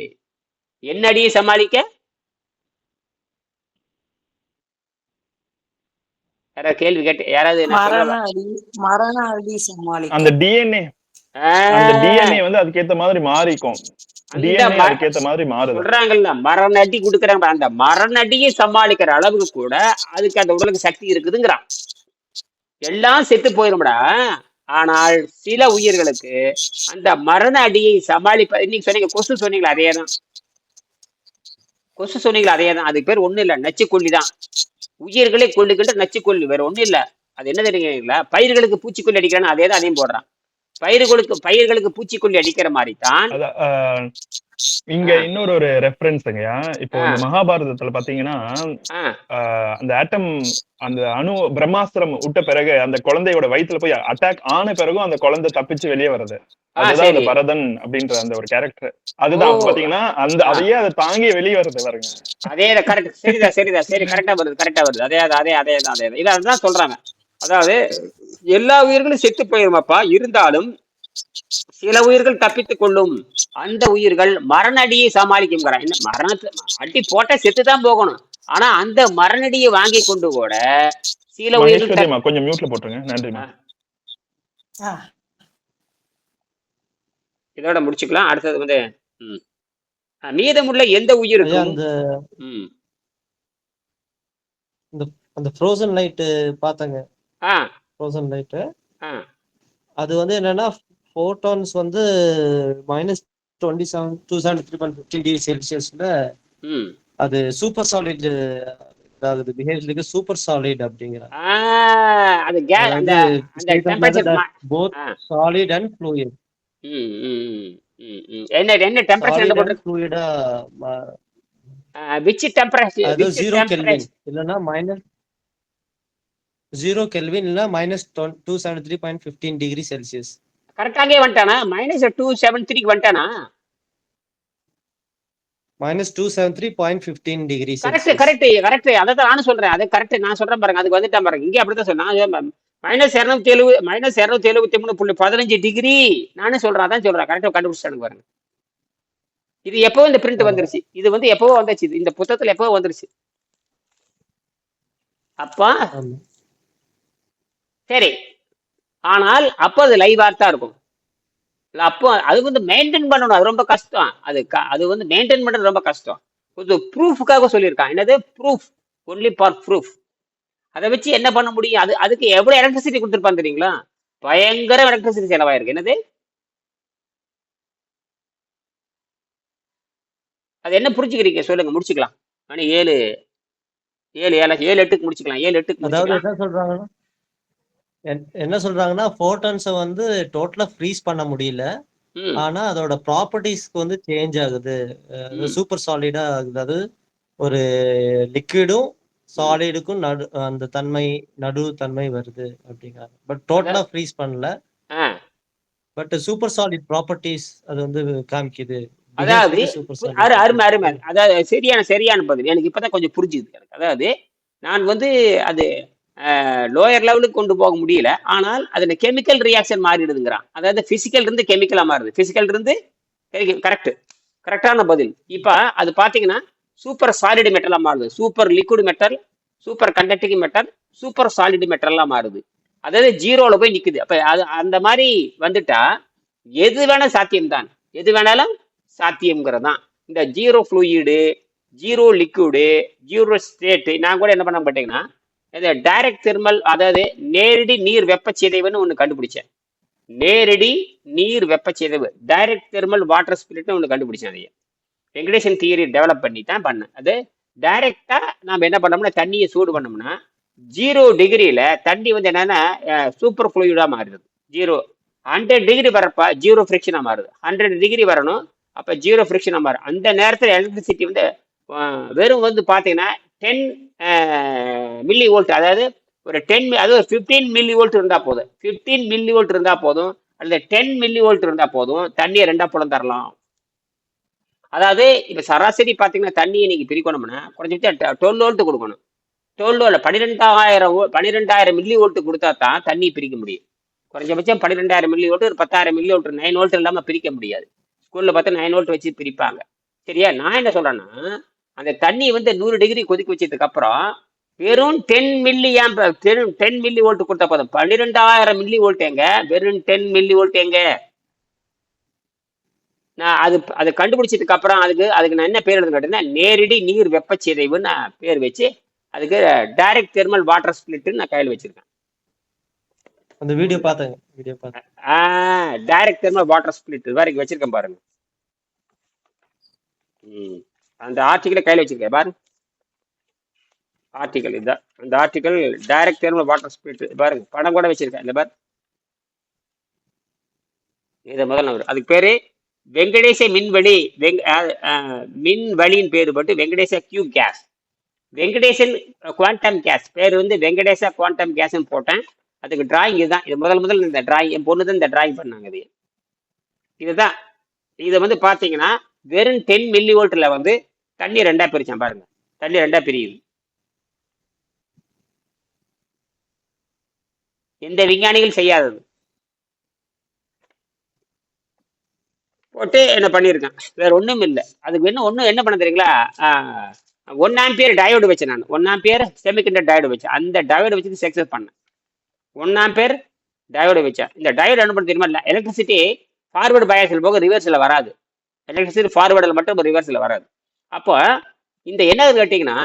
என்ன அடியை சமாளிக்க? யாராவது கேள்வி கேட்டு யாராவது மரண அடி சமாளிக்க அந்த டிஎன்ஏ வந்து அதுக்கேத்த மாதிரி மாறிக்கும். அதுக்கேத்த மாதிரி மாறுது சொல்றாங்கல்ல, மரண அடி கொடுக்குறாங்க. அந்த மரண அடியை சமாளிக்கிற அளவுக்கு கூட அதுக்கு அந்த உடலுக்கு சக்தி இருக்குதுங்கிறான். எல்லாம் செத்து போயிரும்டா. ஆனால் சில உயிர்களுக்கு அந்த மரண அடியை சமாளிப்ப, இன்னைக்கு சொன்னீங்க கொசு சொன்னீங்களா, அதேதான். அதுக்கு பேர் ஒண்ணும் இல்ல, நச்சுக்கொல்லி தான். உயிர்களை கொல்லுகின்ற நச்சுக்கொல்லி, வேற ஒண்ணும் இல்ல. அது என்ன தெரியுங்களா? பயிர்களுக்கு பூச்சிக்கொல்லி அடிக்கிறான்னு அதே தான் அதையும் போடுறான். பயிர்களுக்கு பூச்சிக்கொல்லி அடிக்கிற மாதிரி தான். இங்க இன்னொரு ரெஃபரன்ஸ்ங்கயா. இப்போ இந்த மகாபாரதத்துல பாத்தீங்கன்னா, அந்த ஆட்டம், அந்த அணு பிரம்மாஸ்திரம் விட்ட பிறகு அந்த குழந்தையோட வயிற்றுல போய் அட்டாக் ஆன பிறகும் அந்த குழந்தை தப்பிச்சு வெளியே வருது. அதுதான் அந்த பரதன் அப்படின்ற அந்த ஒரு கேரக்டர். அதுதான் பாத்தீங்கன்னா அதையே அதை தாங்கி வெளியே வருது பாருங்க. அதே கரெக்ட். சரிதான். சரி, கரெக்டா வருது. அதே இதான் சொல்றாங்க. அதாவது எல்லா உயிர்களும் செத்து போயிருமாப்பா, இருந்தாலும் சில உயிர்கள் தப்பித்துக் கொள்ளும். அந்த உயிர்கள் மரண அடியை சமாளிக்கும். என்ன மரணத்தை அடி போட்டா செத்துதான் போகணும். ஆனா அந்த மரணடியை வாங்கி கொண்டு கூட சில உயிர்கள் கொஞ்சம் மியூட்ல போட்டுருங்க. நன்றிமா. இதோட முடிச்சுக்கலாம். அடுத்தது வந்து மீதமுள்ள எந்த உயிருக்கும் அந்த ஃப்ரோசன் லைட் பாத்தங்க. ஃப்ரோசன் லைட் அது வந்து என்னன்னா, ஃபோட்டான்ஸ் வந்து -273.15 டிகிரி செல்சியஸ்ல அது சூப்பர் சாலிட் ஆகுது. பிஹேவியருக்கு சூப்பர் சாலிட் அப்படிங்கிற அது போத் சாலிட் அண்ட் ஃப்ளூயிட். என்ன டெம்பரேச்சர் என்ன போட்டு ஃப்ளூயிடா which temperature அது 0 கெல்வின் இல்லனா -0 கெல்வின் இல்ல -273.15 டிகிரி செல்சியஸ். கரெக்டாவே வந்துட்டானா? -273 வந்துட்டானா? -273.15 டிகிரி செல்சியஸ். கரெக்ட். அதான் நானும் சொல்றேன். அது கரெக்ட். நான் சொல்றேன் பாருங்க. அதுக்கு வந்துட்டான் பாருங்க. இங்கே அப்படிதான் சொன்னேன். -273.15 டிகிரி நானே சொல்றேன். அதான் சொல்றேன். கரெக்டா கண்டுபிடிச்சானுங்க பாருங்க. இது எப்போ இந்த பிரிண்ட் வந்துருச்சு? இது வந்து எப்பவோ வந்துச்சு. இந்த புத்தகத்துல எப்பவோ வந்துருச்சு. அப்பா சரி. ஆனால் அப்போ அது லைவா தான் இருக்கும். அப்போ அது வந்து மெயின்டைன் பண்ணணும். அது ரொம்ப கஷ்டம். அது வந்து மெயின்டைன் பண்றது ரொம்ப கஷ்டம். கொஞ்சம் ப்ரூஃபுக்காக சொல்லியிருக்கான். என்னது ப்ரூஃப்? Only for proof. அதை வச்சு என்ன பண்ண முடியும்? அதுக்கு எவ்வளவு எலக்ட்ரிசிட்டி கொடுத்துருப்பான்னு தெரியுங்களா? பயங்கர எலக்ட்ரிசிட்டி செலவாயிருக்கு. என்னது அது என்ன புரிஞ்சுக்கிறீங்க சொல்லுங்க, முடிச்சுக்கலாம். மணி 7. 7 8க்கு முடிச்சுக்கலாம். 7 8க்கு அதாவது முடிச்சுக்கலாம். என்ன சொல்றாங்கன்னா என்ன சொல்றாங்கன்னா போட்டான்ஸை வந்து டோட்டலா ஃப்ரீஸ் பண்ண முடியல. ம் ஆனா அதோட ப்ராப்பர்ட்டிஸ்க்கு வந்து சேஞ்ச் ஆகுது. ம் சூப்பர் சாலிடா ஆகுது. அது ஒரு லிக்விடும் ம். சாலிடுக்கும் அந்த நடு தன்மை வருது அப்படிங்கிறாங்க. பட் அதான் டோட்டலா ஃப்ரீஸ் பண்ணல. ஆ பட் சூப்பர் சாலிட் ப்ராப்பர்ட்டிஸ் அது வந்து காமிக்குது. பிஹேவ்ஸ் அதாவது லைக் சூப்பர் சாலிட் அருமை அருமை. அப்படின்னு. அதாவது சரியான பதில். எனக்கு இப்பதான் கொஞ்சம் புரிஞ்சுது எனக்கு. அதாவது நான் வந்து அது லோயர் லெவலுக்கு கொண்டு போக முடியல. ஆனால் அதுல கெமிக்கல் ரியாக்ஷன் மாறிடுதுங்கிறான். அதாவது பிசிக்கல் இருந்து கெமிக்கலா மாறுது. பிசிக்கல் இருந்து கரெக்ட். கரெக்டான பதில். இப்ப அது பாத்தீங்கன்னா சூப்பர் சாலிட் மெட்டலா மாறுது. Super liquid metal, super conducting metal, super solid மெட்டல்லாம் மாறுது. அதாவது ஜீரோல போய் நிக்குது. அப்ப அது அந்த மாதிரி வந்துட்டா எது வேணா சாத்தியம்தான். எது வேணாலும் சாத்தியம்ங்கிறதான். இந்த zero fluid, zero liquid, zero state. நான் கூட என்ன பண்ண மாட்டேங்கன்னா இந்த டைரக்ட் தெர்மல், அதாவது நேரடி நீர் வெப்பச்சிதைவுன்னு ஒன்று கண்டுபிடிச்சேன். நேரடி நீர் வெப்பச்சிதைவு, டைரக்ட் தெர்மல் வாட்டர் ஸ்பிரிட்னு ஒன்று கண்டுபிடிச்சேன். அதையே வெங்கடேசன் தியரி டெவலப் பண்ணி தான் பண்ணேன். அது டைரக்டா நாம என்ன பண்ணோம்னா தண்ணியை சூடு பண்ணோம்னா 0 டிகிரியில தண்ணி வந்து என்னன்னா சூப்பர் ஃப்ளூயிடா மாறுது. 100 டிகிரி வரப்ப ஜீரோ ஃப்ரிக்ஷனா மாறுது. 100 டிகிரி வரணும், அப்ப ஜீரோ ஃப்ரிக்ஷனா மாறும். அந்த நேரத்தில் எலக்ட்ரிசிட்டி வந்து வெறும் வந்து பாத்தீங்கன்னா 10 மில்லி வோல்ட், அதாவது ஒரு 10 அது ஒரு 15 மில்லி வோல்ட் இருந்தா போதும். 15 மில்லி வோல்ட் இருந்தா போதும், அல்லது 10 மில்லி வோல்ட் இருந்தா போதும், தண்ணியை 2 பிளந்தரலாம். அதாவது இப்ப சராசரி பாத்தீங்கன்னா தண்ணியை நீங்க பிரிக்கணும்னா குறைஞ்சிட்டு 12 வோல்ட் கொடுக்கணும். 12 12,000 மில்லி வோல்ட் கொடுத்தா தான் தண்ணி பிரிக்க முடியும். குறைஞ்சபட்சம் 12,000 மில்லி வோல்ட், ஒரு 10,000 மில்லி வோல்ட், 9 வோல்ட் இல்லாம பிரிக்க முடியாது. ஸ்கூல்ல பார்த்தா 9 வோல்ட் வச்சு பிரிப்பாங்க. சரியா? நான் என்ன சொல்றேன்னா அந்த தண்ணி வந்து 100 டிகிரி கொதிக்க வச்சதுக்கு அப்புறம் வெறும் 10 மில்லி ஆம்ப் 10 மில்லி வோல்ட் கொடுத்தா போதும். 12,000 மில்லி வோல்ட் எங்க, வெறும் 10 மில்லி வோல்ட் எங்க. நான் அது கண்டுபிடிச்சதுக்கு அப்புறம் அதுக்கு நான் என்ன பேர் எழுதுன்னு கேட்டேன்னா நேரடி நீர் வெப்பச்சிதைவுன்னு நான் பேர் வச்சு அதுக்கு டைரக்ட் தெர்மல் வாட்டர் ஸ்பிளிட்னு நான் கையில் வச்சிருக்கேன். அந்த வீடியோ பார்த்தேன். டைரக்ட் தெர்மல் வாட்டர் ஸ்பிளிட் வரைக்கும் வச்சிருக்கேன் பாருங்க. அந்த ஆர்டிகளை கையில் வச்சிருக்கேன் பாருங்க. ஆர்டிகல் இதுதான். அந்த article direct thermal water split பாருங்க. படம் கூட வச்சிருக்கேன். இந்த பாரு, இதை முதல்ல அதுக்கு பேரு வெங்கடேச மின்வெளி. மின்வழியின் பேரு போட்டு Venkatesa cube case, Venkatesan quantum case பேர் வந்து வெங்கடேச குவாண்டம் கேஸ்ன்னு போட்டேன். அதுக்கு டிராயிங் இதுதான். இது முதல் இந்த டிராயிங் என் பொண்ணு தான் இந்த டிராயிங் பண்ணாங்க. இதுதான். இதை வந்து பாத்தீங்கன்னா வெறும் 10 மில்லி வோல்ட்ல வந்து தண்ணி 2 பிரிச்சேன் பாருங்க. தண்ணி 2 பிரியுது. எந்த விஞ்ஞானிகள் செய்யாதது போட்டு என்ன பண்ணியிருக்கேன். வேற ஒண்ணும் இல்லை. அதுக்கு என்ன பண்ண தெரியுங்களா? 1 ஆம்பியர் டயோடு வச்சேன். நான் 1 ஆம்பியர் செமிகண்டக்டர் டயோடு வச்சேன். அந்த டயோடு வச்சு சக்சஸ் பண்ணேன். 1 ஆம்பியர் டயோடு வச்சேன். இந்த டயோடு என்ன பண்ண தெரியுமா? எலக்ட்ரிசிட்டி ஃபார்வர்டு பயாஸில் போக ரிவர்ஸில் வராது. எலக்ட்ரிசிட்டி ஃபார்வர்டில் மட்டும் ரிவர்ஸில் வராது. அப்போ இந்த என்ன கேட்டிங்கன்னா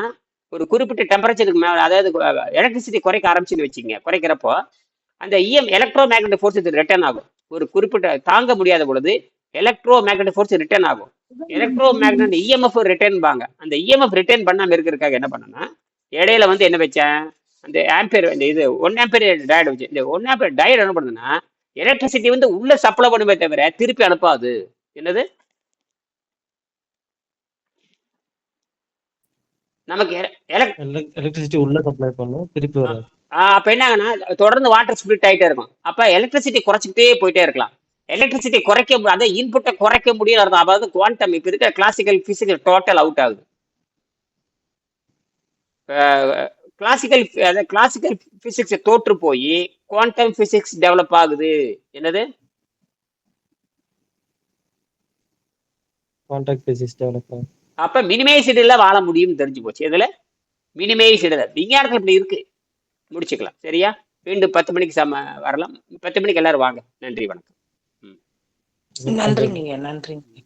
ஒரு குறிப்பிட்ட டெம்பரேச்சருக்கு மேலே, அதாவது எலக்ட்ரிசிட்டி குறைக்க ஆரம்பிச்சுன்னு வச்சுங்க, குறைக்கிறப்போ அந்த எலக்ட்ரோ மேக்னெட்டிக் ஃபோர்ஸ் இது ரிட்டர்ன் ஆகும். ஒரு குறிப்பிட்ட தாங்க முடியாத பொழுது எலக்ட்ரோ மேக்னெட்டிக் ஃபோர்ஸ் ரிட்டர்ன் ஆகும். எலக்ட்ரோ மேக்னெட் இஎம்எஃப் ரிட்டர்ன் பாங்க. அந்த இஎம்எஃப் ரிட்டர்ன் பண்ணாம இருக்கிறதுக்காக என்ன பண்ணனா இடையில வந்து என்ன வச்சேன், அந்த ஆம்பியர் இது 1 ஆம்பியர் டயோடு வச்சு. இந்த 1 ஆம்பியர் டயோடு என்ன பண்ணுதுன்னா எலக்ட்ரிசிட்டி வந்து உள்ள சப்ளை பண்ணுமே தவிர திருப்பி அனுப்பாது. என்னது நமக்கு எலக்ட்ரிசிட்டி உள்ள சப்ளை பண்ணும், திருப்பி வராது. அப்ப என்ன தொடர்ந்து வாட்டர் ஸ்பிளிட் ஆகிட்டே இருக்கும். அப்ப எலக்ட்ரிசிட்டி குறைச்சிக்கிட்டே போயிட்டே இருக்கலாம். எலக்ட்ரிசிட்டி குறைக்க அதை இன்புட்டை குறைக்க முடியும் அர்த்தம். அதாவது குவாண்டம் இப்ப இருக்க கிளாசிக்கல் பிசிக்ஸ் டோட்டல் அவுட் ஆகுது. கிளாசிக்கல் பிசிக்ஸ் தோற்று போய் குவாண்டம் பிசிக்ஸ் டெவலப் ஆகுது. என்னது குவாண்டம் பிசிக்ஸ் டெவலப் ஆகுது. அப்ப மினிமைஸ்டுல வாழ முடியும்னு தெரிஞ்சு போச்சு. இதுல மினிமைஸ்டுல விஞ்ஞானத்துல இப்படி இருக்கு. முடிச்சுக்கலாம். சரியா? மீண்டும் 10 மணிக்கு வரலாம். 10 மணிக்கு எல்லாரும் வாங்க. நன்றி, வணக்கம். நன்றிங்க.